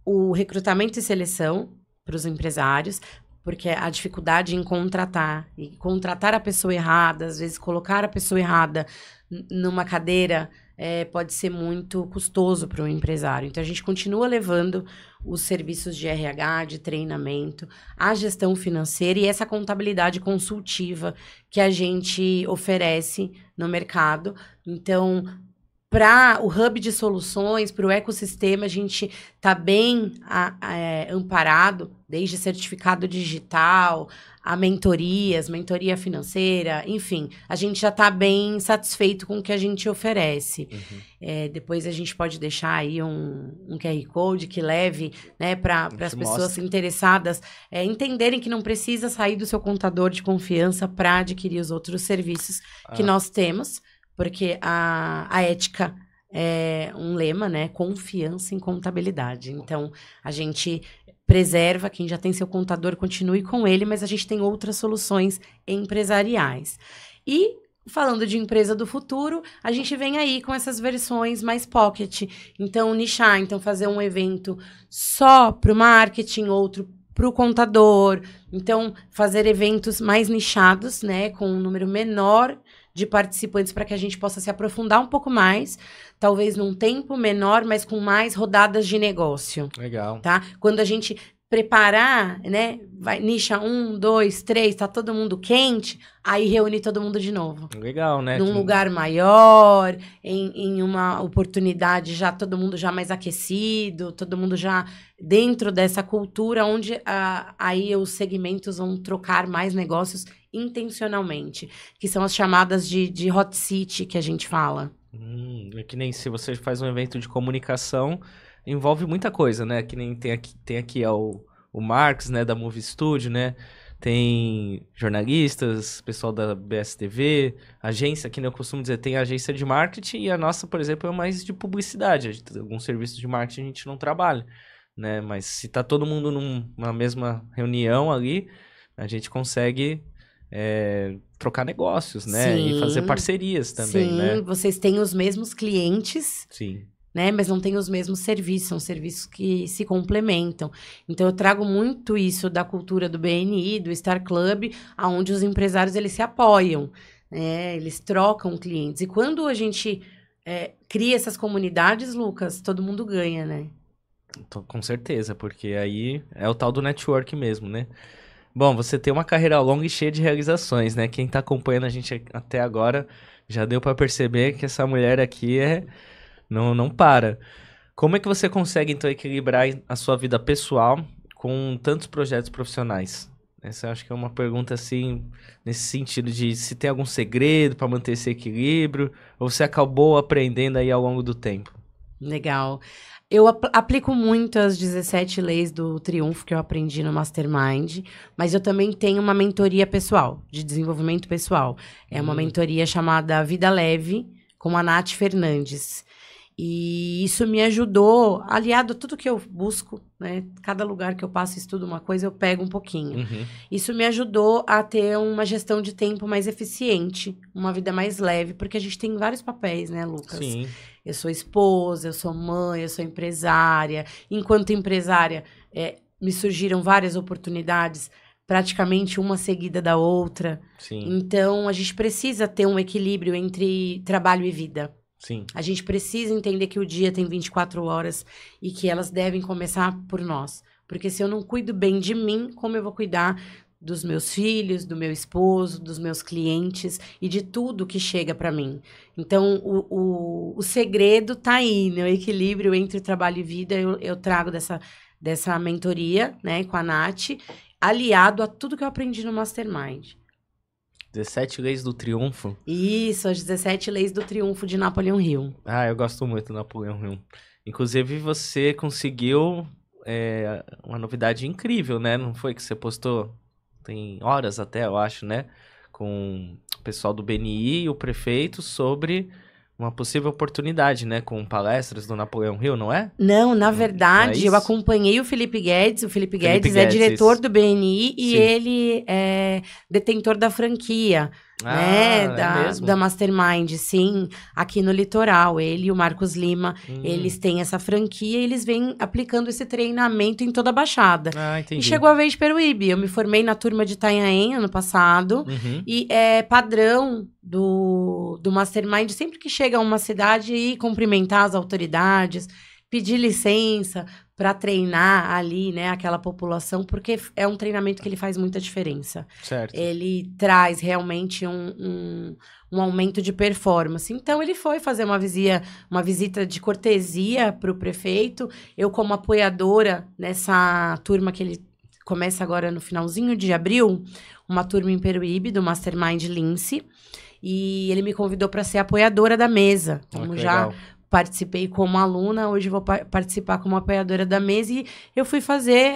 o recrutamento e seleção para os empresários, porque a dificuldade em contratar a pessoa errada, às vezes colocar a pessoa errada numa cadeira pode ser muito custoso para o empresário. Então, a gente continua levando os serviços de RH, de treinamento, a gestão financeira e essa contabilidade consultiva que a gente oferece no mercado. Então, para o hub de soluções, para o ecossistema, a gente está bem amparado, desde certificado digital, a mentoria financeira, enfim, a gente já está bem satisfeito com o que a gente oferece. Uhum. Depois a gente pode deixar aí um QR Code que leve, né, para as pessoas interessadas entenderem que não precisa sair do seu contador de confiança para adquirir os outros serviços que nós temos, porque a ética é um lema, né? Confiança em contabilidade. Então, a gente preserva, quem já tem seu contador, continue com ele, mas a gente tem outras soluções empresariais. E, falando de empresa do futuro, a gente vem aí com essas versões mais pocket. Então, nichar, então fazer um evento só para o marketing, outro para o contador. Então, fazer eventos mais nichados, né? Com um número menor de participantes para que a gente possa se aprofundar um pouco mais, talvez num tempo menor, mas com mais rodadas de negócio. Legal. Tá? Quando a gente preparar, né? Vai, nicha 1, 2, 3, tá todo mundo quente, aí reúne todo mundo de novo. Legal, né? Num lugar maior, em uma oportunidade já todo mundo já mais aquecido, todo mundo já dentro dessa cultura onde aí os segmentos vão trocar mais negócios intencionalmente, que são as chamadas de hot city que a gente fala. É que nem se você faz um evento de comunicação, envolve muita coisa, né? Que nem tem aqui o Marcos, né, da Movie Studio, né? Tem jornalistas, pessoal da BSTV, agência, que nem eu costumo dizer, tem agência de marketing e a nossa, por exemplo, é mais de publicidade. Alguns serviços de marketing a gente não trabalha, né? Mas se tá todo mundo numa mesma reunião ali, a gente consegue trocar negócios, né? Sim, e fazer parcerias também, sim, né? vocês têm os mesmos clientes, Sim. né? Mas não têm os mesmos serviços, são serviços que se complementam. Então, eu trago muito isso da cultura do BNI, do Star Club, onde os empresários, eles se apoiam, né? Eles trocam clientes. E quando a gente cria essas comunidades, Lucas, todo mundo ganha, né? Com certeza, porque aí é o tal do network mesmo, né? Bom, você tem uma carreira longa e cheia de realizações, né? Quem tá acompanhando a gente até agora já deu pra perceber que essa mulher aqui não para. Como é que você consegue, então, equilibrar a sua vida pessoal com tantos projetos profissionais? Essa eu acho que é uma pergunta, assim, nesse sentido de se tem algum segredo para manter esse equilíbrio, ou você acabou aprendendo aí ao longo do tempo? Legal. Eu aplico muito as 17 leis do triunfo que eu aprendi no Mastermind, mas eu também tenho uma mentoria pessoal, de desenvolvimento pessoal. É uma mentoria chamada Vida Leve, com a Nath Fernandes. E isso me ajudou, aliado a tudo que eu busco, né? Cada lugar que eu passo e estudo uma coisa, eu pego um pouquinho. Uhum. Isso me ajudou a ter uma gestão de tempo mais eficiente, uma vida mais leve, porque a gente tem vários papéis, né, Lucas? Sim. Eu sou esposa, eu sou mãe, eu sou empresária. Enquanto empresária, me surgiram várias oportunidades, praticamente uma seguida da outra. Sim. Então, a gente precisa ter um equilíbrio entre trabalho e vida. Sim. A gente precisa entender que o dia tem 24 horas e que elas devem começar por nós. Porque se eu não cuido bem de mim, como eu vou cuidar dos meus filhos, do meu esposo, dos meus clientes e de tudo que chega para mim? Então, o segredo tá aí, né? O equilíbrio entre trabalho e vida, eu trago dessa mentoria, né, com a Nath, aliado a tudo que eu aprendi no Mastermind. 17 Leis do Triunfo. Isso, as 17 Leis do Triunfo de Napoleão Hill. Ah, eu gosto muito do Napoleão Hill. Inclusive, você conseguiu uma novidade incrível, né? Não foi que você postou? Tem horas até, eu acho, né? Com o pessoal do BNI e o prefeito sobre uma possível oportunidade, né? Com palestras do Napoleão Hill, não é? Não, na verdade, é eu acompanhei o Felipe Guedes. O Felipe Guedes é Guedes, diretor isso. do BNI e Sim. ele é detentor da franquia, né? Da Mastermind, sim, aqui no litoral. Ele e o Marcos Lima, eles têm essa franquia e eles vêm aplicando esse treinamento em toda a Baixada. Ah, entendi. E chegou a vez de Peruíbe. Eu me formei na turma de Itanhaém ano passado. Uhum. E é padrão do Mastermind, sempre que chega a uma cidade, ir cumprimentar as autoridades, pedir licença para treinar ali, né, aquela população, porque é um treinamento que ele faz muita diferença. Certo. Ele traz realmente um aumento de performance. Então, ele foi fazer uma visita de cortesia para o prefeito. Eu, como apoiadora nessa turma que ele começa agora no finalzinho de abril, uma turma em Peruíbe, do Mastermind Lince, e ele me convidou para ser apoiadora da mesa. Como já legal. Participei como aluna, hoje vou participar como apoiadora da mesa, e eu fui fazer,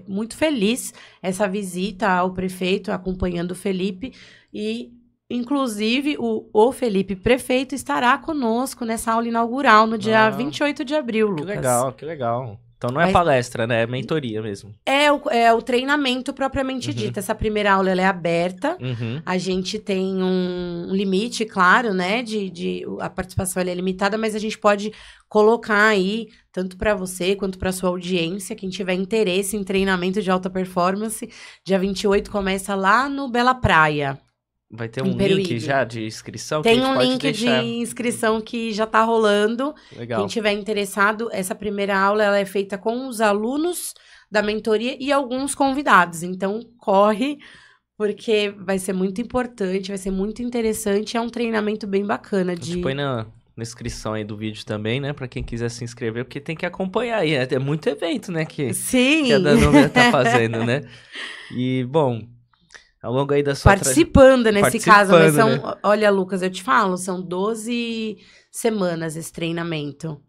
muito feliz, essa visita ao prefeito, acompanhando o Felipe, e inclusive o Felipe prefeito estará conosco nessa aula inaugural no dia 28 de abril, Lucas. Que legal. Então não é palestra, né? É mentoria mesmo. É o treinamento propriamente dito. Essa primeira aula, ela é aberta. Uhum. A gente tem um limite, claro, né? A participação ela é limitada, mas a gente pode colocar aí, tanto para você quanto para sua audiência, quem tiver interesse em treinamento de alta performance, dia 28 começa lá no Bela Praia. Vai ter um link já de inscrição? Tem um link de inscrição que já tá rolando. Legal. Quem tiver interessado, essa primeira aula ela é feita com os alunos da mentoria e alguns convidados. Então, corre, porque vai ser muito importante, vai ser muito interessante. É um treinamento bem bacana. A gente põe na descrição aí do vídeo também, né? Pra quem quiser se inscrever, porque tem que acompanhar aí. É muito evento, né? Sim. Que a Danúbia tá fazendo, né? E, bom, ao longo aí da sua... Participando nesse caso, né? Né? Olha, Lucas, eu te falo, são 12 semanas esse treinamento.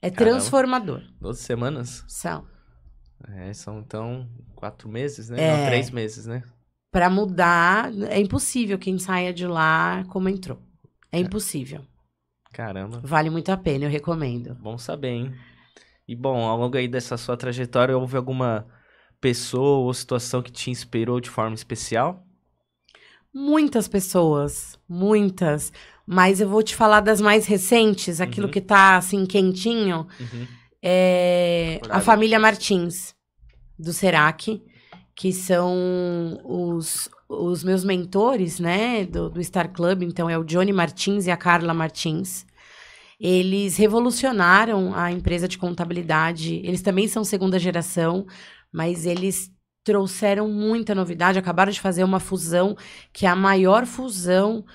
É transformador. 12 semanas? São. São, então, 4 meses, né? Não, 3 meses, né? Pra mudar, é impossível quem saia de lá como entrou. É impossível. Caramba. Vale muito a pena, eu recomendo. Bom saber, hein? E, bom, ao longo aí dessa sua trajetória, houve alguma pessoa ou situação que te inspirou de forma especial? Muitas pessoas, muitas. Mas eu vou te falar das mais recentes, aquilo que tá, assim, quentinho. É a família Martins, do Serac, que são os meus mentores, né, do Star Club. Então, é o Johnny Martins e a Carla Martins. Eles revolucionaram a empresa de contabilidade. Eles também são segunda geração, mas eles trouxeram muita novidade. Acabaram de fazer uma fusão, que é a maior fusão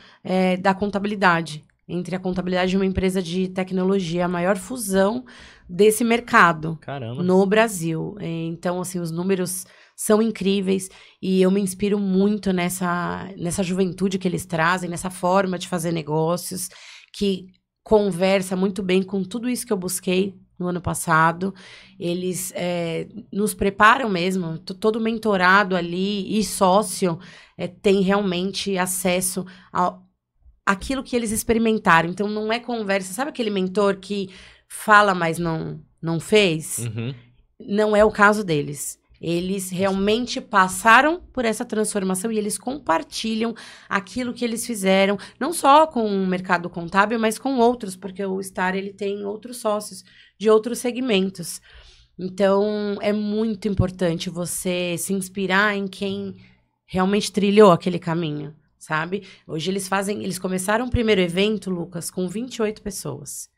da contabilidade. Entre a contabilidade e uma empresa de tecnologia. A maior fusão desse mercado. Caramba. No Brasil. Então, assim, os números são incríveis e eu me inspiro muito nessa juventude que eles trazem, nessa forma de fazer negócios, que conversa muito bem com tudo isso que eu busquei no ano passado. Eles nos preparam mesmo, todo mentorado ali e sócio tem realmente acesso àquilo que eles experimentaram. Então, não é conversa. Sabe aquele mentor que fala, mas não fez? Não é o caso deles. Eles realmente passaram por essa transformação e eles compartilham aquilo que eles fizeram, não só com o mercado contábil, mas com outros, porque o Star ele tem outros sócios de outros segmentos. Então, é muito importante você se inspirar em quem realmente trilhou aquele caminho, sabe? Hoje eles começaram o primeiro evento, Lucas, com 28 pessoas.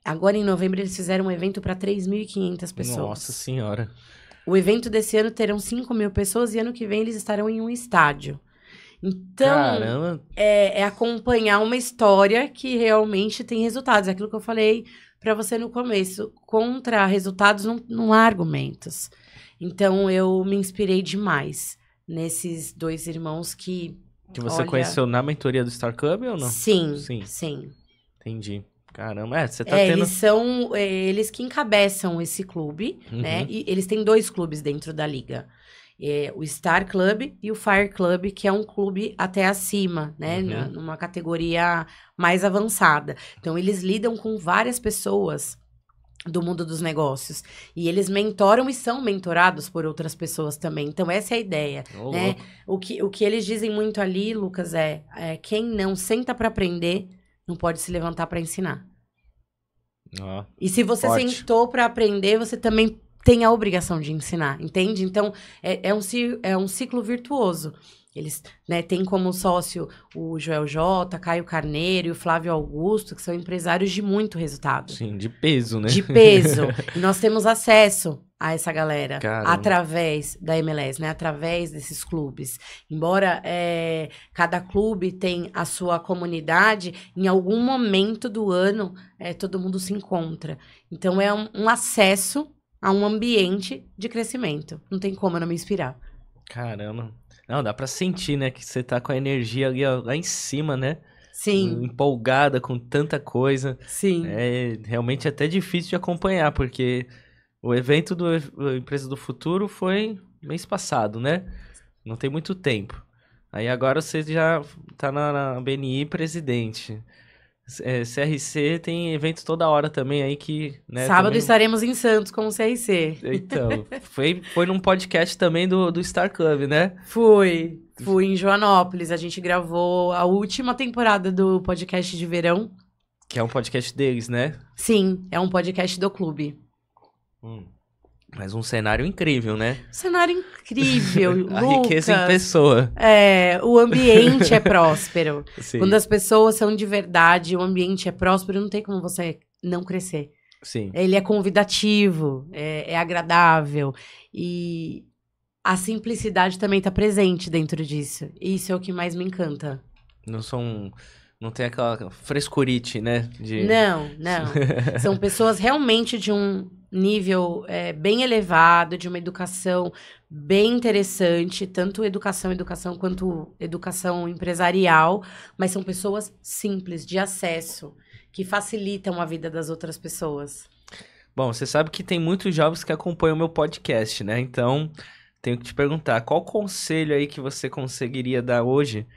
Agora, em novembro, eles fizeram um evento para 3.500 pessoas. Nossa Senhora! O evento desse ano terão 5.000 pessoas e ano que vem eles estarão em um estádio. Então, caramba, é acompanhar uma história que realmente tem resultados. É aquilo que eu falei para você no começo. Contra resultados não há argumentos. Então, eu me inspirei demais nesses dois irmãos que você conheceu na mentoria do Star Club ou não? Sim. Entendi. Caramba, você tá tendo... Eles são eles que encabeçam esse clube, né? E eles têm 2 clubes dentro da liga. O Star Club e o Fire Club, que é um clube até acima, né? Numa categoria mais avançada. Então, eles lidam com várias pessoas do mundo dos negócios. E eles mentoram e são mentorados por outras pessoas também. Então, essa é a ideia, né? O que eles dizem muito ali, Lucas, quem não senta para aprender... não pode se levantar para ensinar. E se você sentou para aprender, você também tem a obrigação de ensinar, entende? Então, é um ciclo virtuoso. Eles têm como sócio o Joel J, Caio Carneiro e o Flávio Augusto, que são empresários de muito resultado. Sim, de peso, né? De peso. E nós temos acesso a essa galera. Caramba. Através da MLS, né? Através desses clubes. Embora cada clube tem a sua comunidade, em algum momento do ano todo mundo se encontra. Então é um acesso a um ambiente de crescimento. Não tem como eu não me inspirar. Caramba. Não, dá pra sentir, né? Que você tá com a energia ali, ó, lá em cima, né? Sim. Empolgada com tanta coisa. Sim. É realmente até difícil de acompanhar, porque o evento do Empresa do Futuro foi mês passado, né? Não tem muito tempo. Aí agora você já tá na BNI presidente. CRC tem evento toda hora também aí que... né, sábado também... estaremos em Santos com o CRC. Então, foi num podcast também do Star Club, né? Fui em Joanópolis. A gente gravou a última temporada do podcast de verão. Que é um podcast deles, né? Sim, é um podcast do clube. Mas um cenário incrível, né? Cenário incrível, Lucas. A riqueza em pessoa. O ambiente é próspero. Sim. Quando as pessoas são de verdade, o ambiente é próspero, não tem como você não crescer. Sim. Ele é convidativo, é agradável. E a simplicidade também está presente dentro disso. E isso é o que mais me encanta. Não tem aquela frescurite, né? Não. São pessoas realmente de um nível bem elevado, de uma educação bem interessante, tanto educação quanto educação empresarial, mas são pessoas simples, de acesso, que facilitam a vida das outras pessoas. Bom, você sabe que tem muitos jovens que acompanham o meu podcast, né? Então, tenho que te perguntar, qual conselho aí que você conseguiria dar hoje,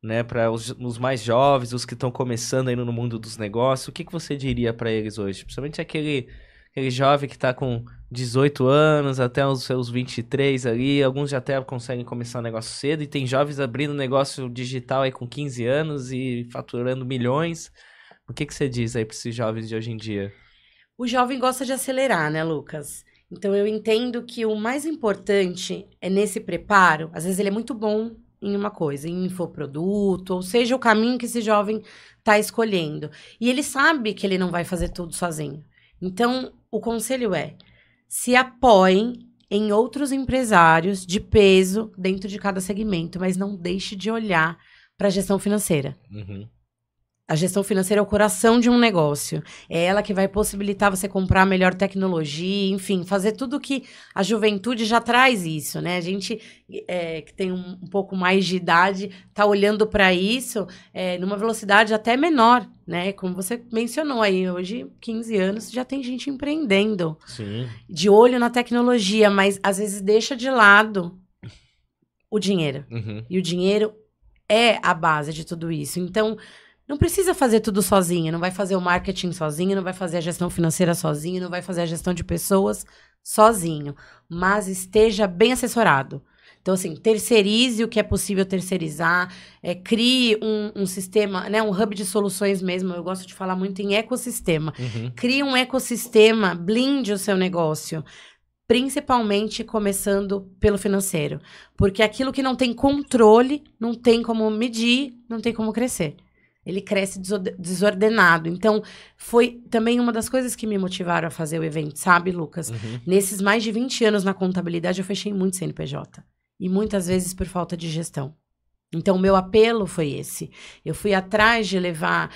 né, para os mais jovens, os que estão começando aí no mundo dos negócios, o que você diria para eles hoje? Principalmente aquele jovem que está com 18 anos até os seus 23 ali, alguns já até conseguem começar um negócio cedo, e tem jovens abrindo negócio digital aí com 15 anos e faturando milhões. O que você diz aí para esses jovens de hoje em dia? O jovem gosta de acelerar, né, Lucas? Então eu entendo que o mais importante é nesse preparo, às vezes ele é muito bom em uma coisa, em infoproduto, ou seja, o caminho que esse jovem está escolhendo. E ele sabe que ele não vai fazer tudo sozinho. Então, o conselho é: se apoiem em outros empresários de peso dentro de cada segmento, mas não deixe de olhar para a gestão financeira. Uhum. A gestão financeira é o coração de um negócio. É ela que vai possibilitar você comprar a melhor tecnologia, enfim, fazer tudo que a juventude já traz isso, né? A gente que tem um pouco mais de idade tá olhando para isso numa velocidade até menor, né? Como você mencionou aí, hoje, 15 anos, já tem gente empreendendo. Sim. De olho na tecnologia, mas às vezes deixa de lado o dinheiro. Uhum. E o dinheiro é a base de tudo isso. Então, não precisa fazer tudo sozinho, não vai fazer o marketing sozinho, não vai fazer a gestão financeira sozinho, não vai fazer a gestão de pessoas sozinho, mas esteja bem assessorado. Então, assim, terceirize o que é possível terceirizar, crie um sistema, né, um hub de soluções mesmo, eu gosto de falar muito em ecossistema. Uhum. Crie um ecossistema, blinde o seu negócio, principalmente começando pelo financeiro, porque aquilo que não tem controle, não tem como medir, não tem como crescer. Ele cresce desordenado. Então, foi também uma das coisas que me motivaram a fazer o evento, sabe, Lucas? Uhum. Nesses mais de 20 anos na contabilidade, eu fechei muito CNPJ. E muitas vezes por falta de gestão. Então, o meu apelo foi esse. Eu fui atrás de levar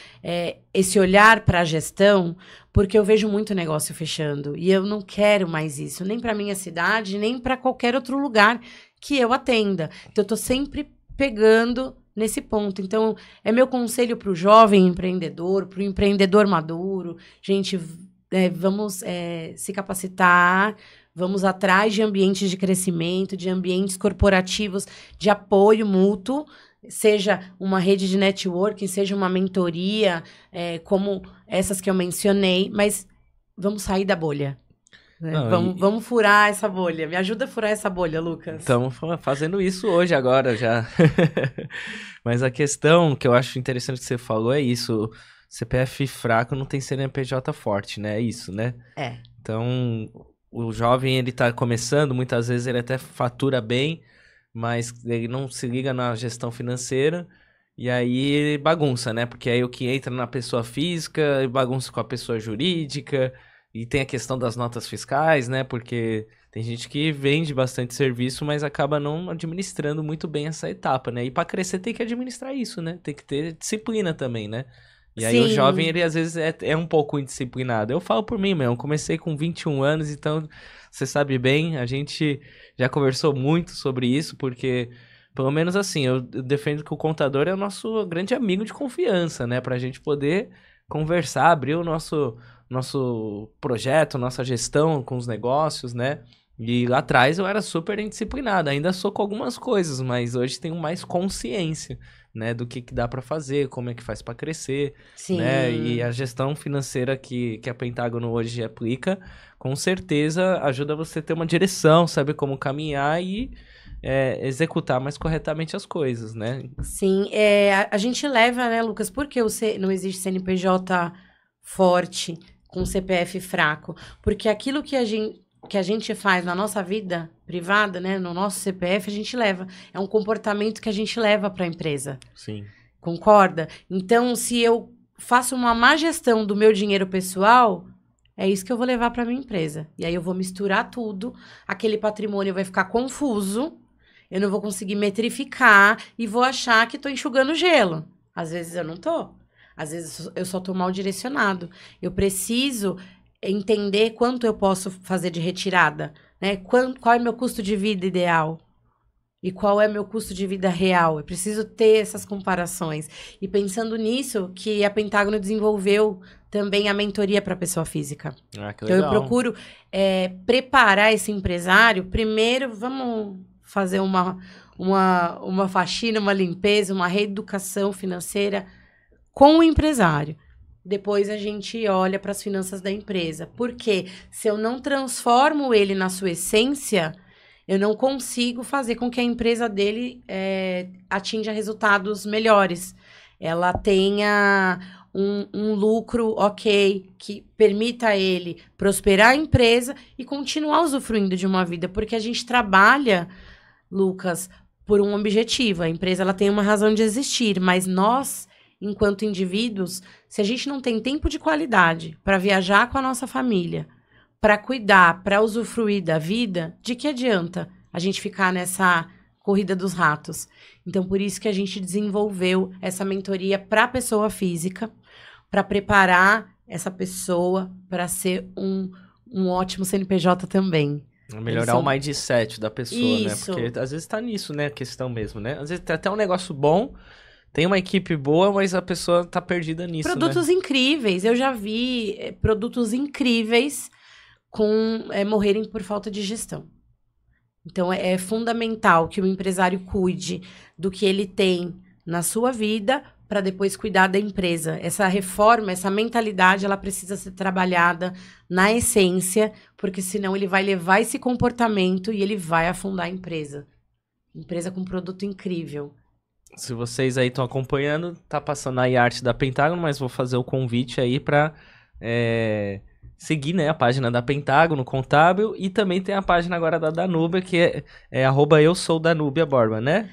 esse olhar para a gestão, porque eu vejo muito negócio fechando. E eu não quero mais isso, nem para minha cidade, nem para qualquer outro lugar que eu atenda. Então, eu estou sempre pegando nesse ponto. Então, é meu conselho para o jovem empreendedor, para o empreendedor maduro. Gente, vamos se capacitar, vamos atrás de ambientes de crescimento, de ambientes corporativos de apoio mútuo, seja uma rede de networking, seja uma mentoria, como essas que eu mencionei, mas vamos sair da bolha. Não, vamos furar essa bolha. Me ajuda a furar essa bolha, Lucas. Estamos fazendo isso hoje, agora já. Mas a questão que eu acho interessante que você falou é isso. CPF fraco não tem CNPJ forte, né? É isso, né? É. Então, o jovem, ele tá começando, muitas vezes ele até fatura bem, mas ele não se liga na gestão financeira. E aí ele bagunça, né? Porque aí o que entra na pessoa física bagunça com a pessoa jurídica. E tem a questão das notas fiscais, né? Porque tem gente que vende bastante serviço, mas acaba não administrando muito bem essa etapa, né? E para crescer tem que administrar isso, né? Tem que ter disciplina também, né? E aí o jovem, ele às vezes é um pouco indisciplinado. Eu falo por mim mesmo, eu comecei com 21 anos, então você sabe bem, a gente já conversou muito sobre isso, porque, pelo menos assim, eu defendo que o contador é o nosso grande amigo de confiança, né? Pra gente poder conversar, abrir o nosso projeto, nossa gestão com os negócios, né? E lá atrás eu era super indisciplinado, ainda sou com algumas coisas, mas hoje tenho mais consciência, né, do que dá para fazer, como é que faz para crescer, Sim. Né? E a gestão financeira que a Pentágono hoje aplica, com certeza ajuda você a ter uma direção, saber como caminhar e executar mais corretamente as coisas, né? Sim, a gente leva, né, Lucas, porque não existe CNPJ forte com CPF fraco? Porque aquilo que a gente faz na nossa vida privada, né, no nosso CPF, a gente leva. É um comportamento que a gente leva para a empresa. Sim. Concorda? Então, se eu faço uma má gestão do meu dinheiro pessoal, É isso que eu vou levar para minha empresa. E aí eu vou misturar tudo, aquele patrimônio vai ficar confuso, eu não vou conseguir metrificar e vou achar que estou enxugando gelo. Às vezes eu não tô. Às vezes eu só tô mal direcionado. Eu preciso entender quanto eu posso fazer de retirada, né? Qual é meu custo de vida ideal? E qual é meu custo de vida real? Eu preciso ter essas comparações. E pensando nisso, que a Pentágono desenvolveu também a mentoria para pessoa física. Ah, que Então, legal. eu procuro preparar esse empresário. Primeiro, vamos fazer uma faxina, uma limpeza, uma reeducação financeira com o empresário. Depois a gente olha para as finanças da empresa. Porque se eu não transformo ele na sua essência, eu não consigo fazer com que a empresa dele atinja resultados melhores. Ela tenha um lucro ok, que permita a ele prosperar a empresa e continuar usufruindo de uma vida. Porque a gente trabalha, Lucas, por um objetivo. A empresa ela tem uma razão de existir, mas nós, enquanto indivíduos, se a gente não tem tempo de qualidade para viajar com a nossa família, para cuidar, para usufruir da vida, de que adianta a gente ficar nessa corrida dos ratos? Então, por isso que a gente desenvolveu essa mentoria para a pessoa física, para preparar essa pessoa para ser um ótimo CNPJ também. Melhorar o mindset da pessoa, isso, né? Porque às vezes tá nisso, né? A questão mesmo, né? Às vezes tem até um negócio bom, tem uma equipe boa, mas a pessoa tá perdida nisso, produtos incríveis. Eu já vi produtos incríveis morrerem por falta de gestão. Então, é fundamental que o empresário cuide do que ele tem na sua vida para depois cuidar da empresa. Essa reforma, essa mentalidade, ela precisa ser trabalhada na essência, porque senão ele vai levar esse comportamento e ele vai afundar a empresa. Empresa com produto incrível. Se vocês aí estão acompanhando, tá passando aí a arte da Pentágono, mas vou fazer o convite aí para seguir, né, a página da Pentágono Contábil, e também tem a página agora da Danúbia, que é @eu-sou-Danúbia-Borba, né?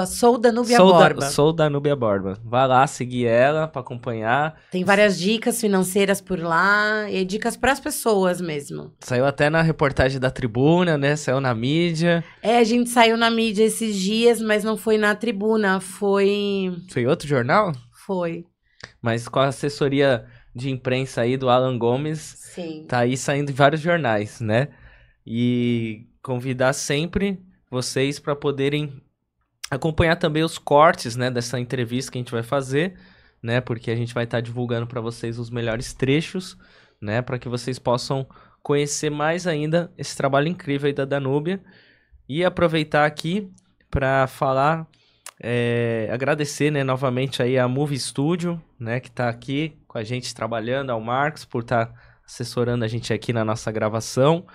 @sou-Danúbia-Borba. Sou Danúbia-Borba. Vai lá seguir ela para acompanhar. Tem várias dicas financeiras por lá e dicas para as pessoas mesmo. Saiu até na reportagem da Tribuna, né? Saiu na mídia. A gente saiu na mídia esses dias, mas não foi na Tribuna, foi... Foi outro jornal? Foi. Mas com a assessoria de imprensa aí do Alan Gomes, sim, tá aí saindo em vários jornais, né? E convidar sempre vocês para poderem acompanhar também os cortes, né, dessa entrevista que a gente vai fazer, né? Porque a gente vai estar divulgando para vocês os melhores trechos, né? Para que vocês possam conhecer mais ainda esse trabalho incrível aí da Danúbia. E aproveitar aqui para falar, agradecer, né, novamente aí a Movie Studio, né, que está aqui com a gente trabalhando, ao Marcos por estar assessorando a gente aqui na nossa gravação.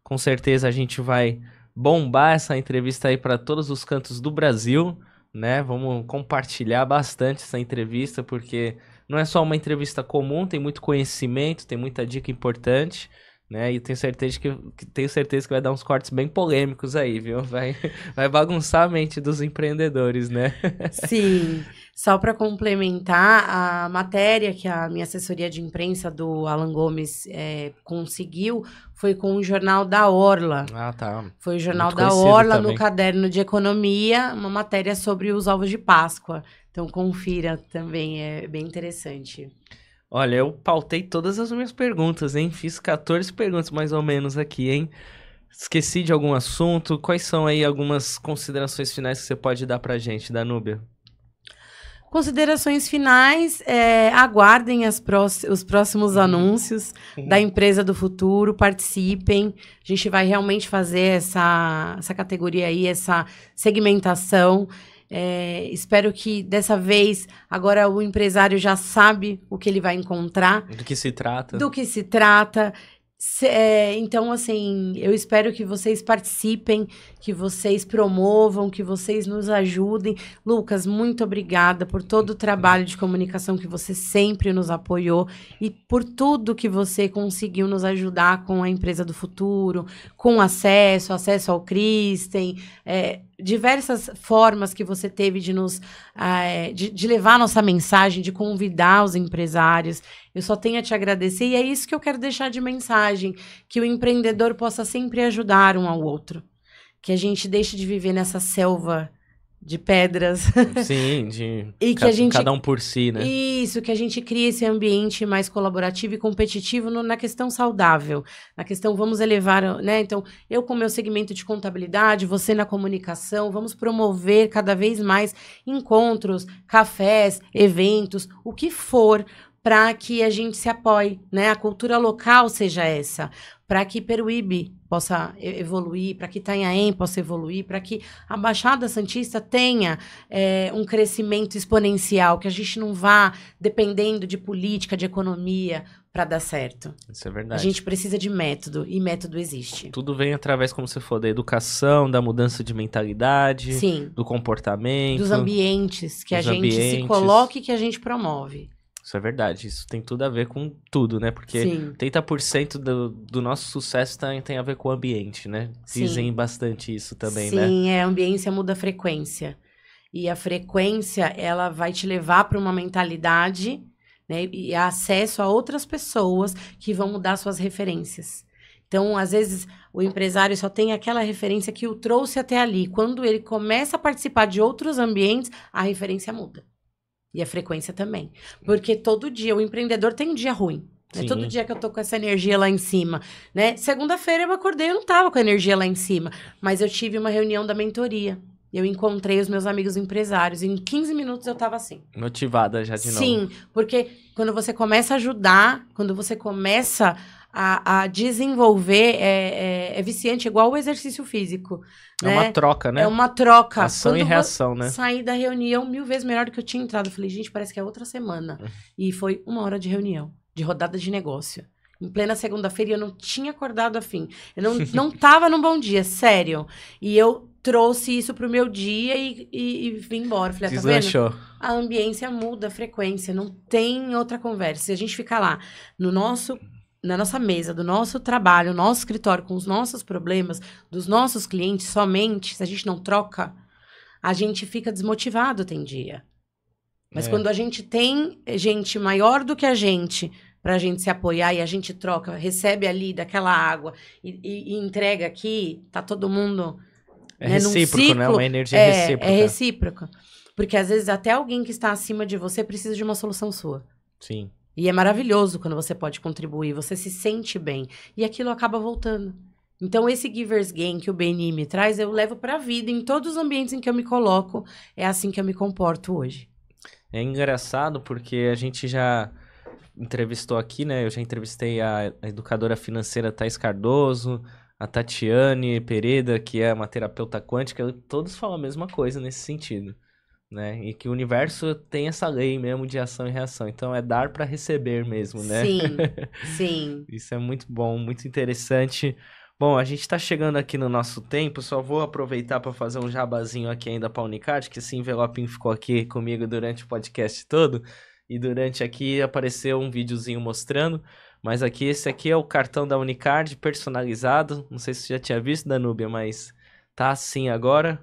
Com certeza a gente vai bombar essa entrevista aí para todos os cantos do Brasil, né? Vamos compartilhar bastante essa entrevista, porque não é só uma entrevista comum, tem muito conhecimento, tem muita dica importante, né? E tenho certeza que vai dar uns cortes bem polêmicos aí, viu? Vai bagunçar a mente dos empreendedores, né? Sim. Só para complementar, a matéria que a minha assessoria de imprensa do Alan Gomes conseguiu foi com o Jornal da Orla. Ah, tá. Foi o Jornal Muito da conhecido Orla, também. no caderno de economia, uma matéria sobre os ovos de Páscoa. Então, confira também, é bem interessante. Olha, eu pautei todas as minhas perguntas, hein? Fiz 14 perguntas mais ou menos aqui, hein? Esqueci de algum assunto? Quais são aí algumas considerações finais que você pode dar pra gente, Danúbia? Considerações finais, aguardem os próximos anúncios da Empresa do Futuro, participem. A gente vai realmente fazer essa categoria aí, essa segmentação. Espero que dessa vez, agora o empresário já sabe o que ele vai encontrar. Do que se trata. Então, assim, eu espero que vocês participem, que vocês promovam, que vocês nos ajudem. Lucas, muito obrigada por todo o trabalho de comunicação que você sempre nos apoiou e por tudo que você conseguiu nos ajudar com a Empresa do Futuro, com acesso ao Kristen. diversas formas que você teve de nos de levar a nossa mensagem, de convidar os empresários. Eu só tenho a te agradecer e é isso que eu quero deixar de mensagem, que o empreendedor possa sempre ajudar um ao outro, que a gente deixe de viver nessa selva de pedras. Sim, e que a gente, cada um por si, né? Isso, que a gente crie esse ambiente mais colaborativo e competitivo na questão saudável, na questão vamos elevar, né? Então, eu com o meu segmento de contabilidade, você na comunicação, vamos promover cada vez mais encontros, cafés, eventos, o que for, para que a gente se apoie, né? A cultura local seja essa, para que Peruíbe possa evoluir, para que Itanhaém possa evoluir, para que a Baixada Santista tenha um crescimento exponencial, que a gente não vá dependendo de política, de economia, para dar certo. Isso é verdade. A gente precisa de método, e método existe. Tudo vem através, como você falou, da educação, da mudança de mentalidade, Sim, do comportamento. dos ambientes, que a gente ambientes. se coloque e que a gente promove. Isso é verdade, isso tem tudo a ver com tudo, né? Porque Sim. 30% do nosso sucesso tem a ver com o ambiente, né? Dizem bastante isso também, né? Sim, a ambiência muda a frequência. E a frequência, ela vai te levar para uma mentalidade, né? E acesso a outras pessoas que vão mudar suas referências. Então, às vezes, o empresário só tem aquela referência que o trouxe até ali. Quando ele começa a participar de outros ambientes, a referência muda. E a frequência também. Porque todo dia, o empreendedor tem um dia ruim. Né? Todo dia que eu tô com essa energia lá em cima. Né? Segunda-feira eu acordei, eu não tava com a energia lá em cima. Mas eu tive uma reunião da mentoria. Eu encontrei os meus amigos empresários. E em 15 minutos eu tava assim. Motivada já de novo. Sim, porque quando você começa a ajudar, quando você começa a desenvolver, é viciante, igual o exercício físico. É uma troca, né? É uma troca. Ação Quando e reação, né? Saí da reunião 1000 vezes melhor do que eu tinha entrado. Eu falei, gente, parece que é outra semana. E foi 1 hora de reunião, de rodada de negócio. Em plena segunda-feira, eu não tinha acordado afim. Eu não tava num bom dia, sério. E eu trouxe isso pro meu dia e vim embora. Falei, tá vendo? A ambiência muda, a frequência, não tem outra conversa. Se a gente ficar lá na nossa mesa, do nosso trabalho, nosso escritório, com os nossos problemas, dos nossos clientes somente, se a gente não troca, a gente fica desmotivado, tem dia. Mas quando a gente tem gente maior do que a gente, pra gente se apoiar e a gente troca, recebe ali daquela água e entrega aqui, tá todo mundo... É recíproco, ciclo, né? Uma energia recíproca. É recíproca. Porque às vezes até alguém que está acima de você precisa de uma solução sua. Sim. E é maravilhoso quando você pode contribuir, você se sente bem. E aquilo acaba voltando. Então, esse Giver's Gain que o BNI me traz, eu levo pra vida em todos os ambientes em que eu me coloco. É assim que eu me comporto hoje. É engraçado porque a gente já entrevistou aqui, né? Eu já entrevistei a educadora financeira Thais Cardoso, a Tatiane Pereda, que é uma terapeuta quântica. Todos falam a mesma coisa nesse sentido. Né? E que o universo tem essa lei mesmo de ação e reação. Então, é dar para receber mesmo, né? Sim, sim. Isso é muito bom, muito interessante. Bom, a gente está chegando aqui no nosso tempo. Só vou aproveitar para fazer um jabazinho aqui ainda para a Unicard, que esse envelopinho ficou aqui comigo durante o podcast todo. E durante aqui apareceu um videozinho mostrando. Mas aqui, esse aqui é o cartão da Unicard personalizado. Não sei se você já tinha visto, Danúbia, mas tá assim agora.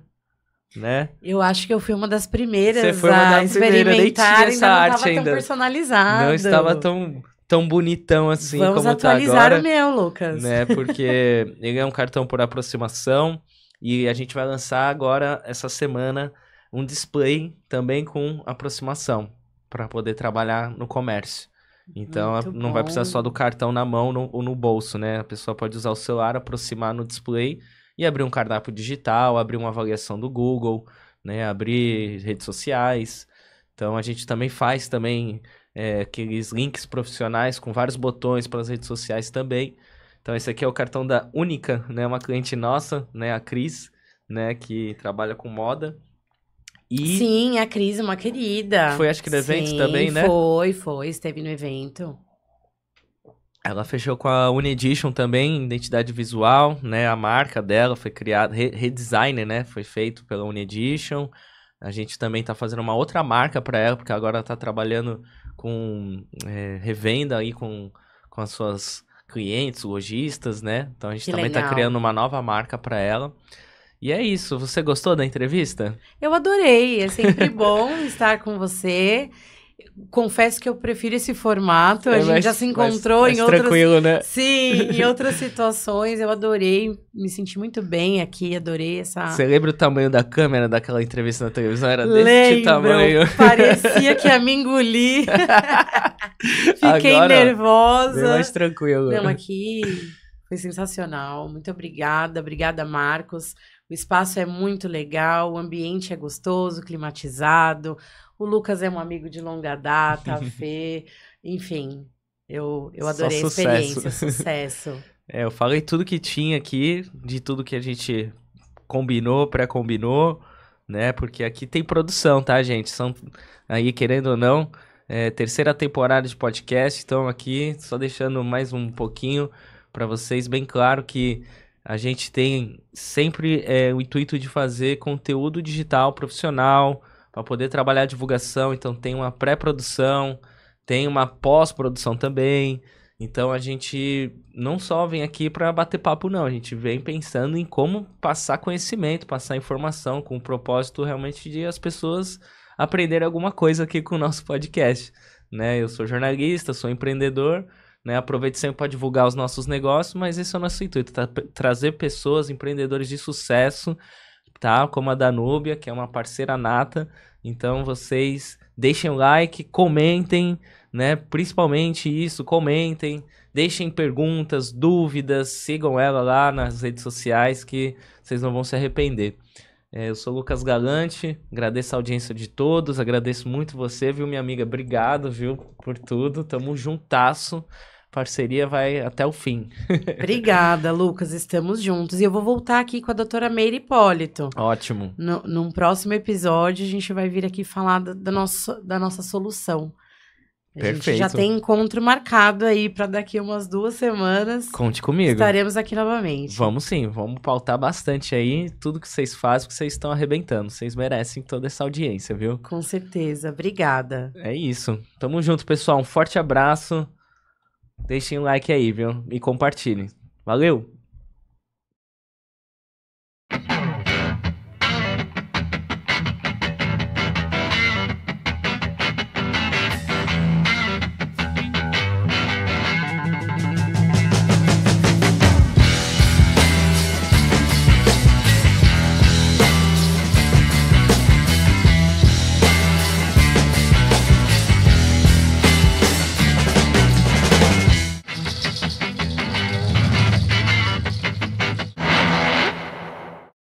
Né? Eu acho que eu fui uma das primeiras Você foi uma da primeira, nem tinha essa arte ainda. Tão personalizado. Não estava tão bonitão assim. Vamos como atualizar tá agora, o meu, Lucas. Né? Porque ele é um cartão por aproximação e a gente vai lançar agora, essa semana, um display também com aproximação para poder trabalhar no comércio. Então, não vai precisar só do cartão na mão ou no bolso, né? A pessoa pode usar o celular, aproximar no display e abrir um cardápio digital, abrir uma avaliação do Google, né? Abrir redes sociais. Então, a gente também faz aqueles links profissionais com vários botões para as redes sociais também. Então, esse aqui é o cartão da Única, né? Uma cliente nossa, né? A Cris, né? Que trabalha com moda. E sim, a Cris, uma querida. Foi, acho que no evento também, né? Foi, esteve no evento. Ela fechou com a Unedition também, identidade visual, né? A marca dela foi criada, redesign, né? Foi feito pela Unedition. A gente também tá fazendo uma outra marca para ela, porque agora ela tá trabalhando com revenda aí com as suas clientes, lojistas, né? Então a gente também tá criando uma nova marca para ela. E é isso. Você gostou da entrevista? Eu adorei, é sempre bom estar com você. Confesso que eu prefiro esse formato. A gente já se encontrou mais em outras, tranquilo, né? sim, em outras situações. Eu adorei, me senti muito bem aqui, adorei essa. Você lembra o tamanho da câmera daquela entrevista na televisão? Era desse Lembro, tamanho. parecia que ia me engolir. Fiquei Agora, nervosa. bem mais tranquilo. Não, aqui foi sensacional. Muito obrigada, Marcos. O espaço é muito legal, o ambiente é gostoso, climatizado. O Lucas é um amigo de longa data, a Fê, enfim, eu adorei a experiência, sucesso. Eu falei tudo que tinha aqui, de tudo que a gente combinou, pré-combinou, né? Porque aqui tem produção, tá, gente? São aí, querendo ou não, terceira temporada de podcast, então aqui só deixando mais um pouquinho para vocês, bem claro que a gente tem sempre o intuito de fazer conteúdo digital profissional, para poder trabalhar a divulgação, então tem uma pré-produção, tem uma pós-produção também. Então a gente não só vem aqui para bater papo, não. A gente vem pensando em como passar conhecimento, passar informação, com o propósito realmente de as pessoas aprenderem alguma coisa aqui com o nosso podcast, né? Eu sou jornalista, sou empreendedor, né? Aproveito sempre para divulgar os nossos negócios, mas esse é o nosso intuito, trazer pessoas, empreendedores de sucesso, tá? Como a Danúbia, que é uma parceira nata. Então vocês deixem o like, comentem, né? Principalmente isso, comentem, deixem perguntas, dúvidas, sigam ela lá nas redes sociais que vocês não vão se arrepender. Eu sou o Lucas Galante, agradeço a audiência de todos, agradeço muito você, viu, minha amiga? Obrigado, viu, por tudo, tamo juntasso. Parceria vai até o fim. Obrigada, Lucas. Estamos juntos. E eu vou voltar aqui com a doutora Meire Hipólito. Ótimo. Num próximo episódio, a gente vai vir aqui falar da nossa solução. Perfeito. Gente já tem encontro marcado aí para daqui umas 2 semanas. Conte comigo. Estaremos aqui novamente. Vamos sim, vamos pautar bastante aí tudo que vocês fazem, porque vocês estão arrebentando. Vocês merecem toda essa audiência, viu? Com certeza. Obrigada. É isso. Tamo junto, pessoal. Um forte abraço. Deixem um like aí, viu? E compartilhem. Valeu!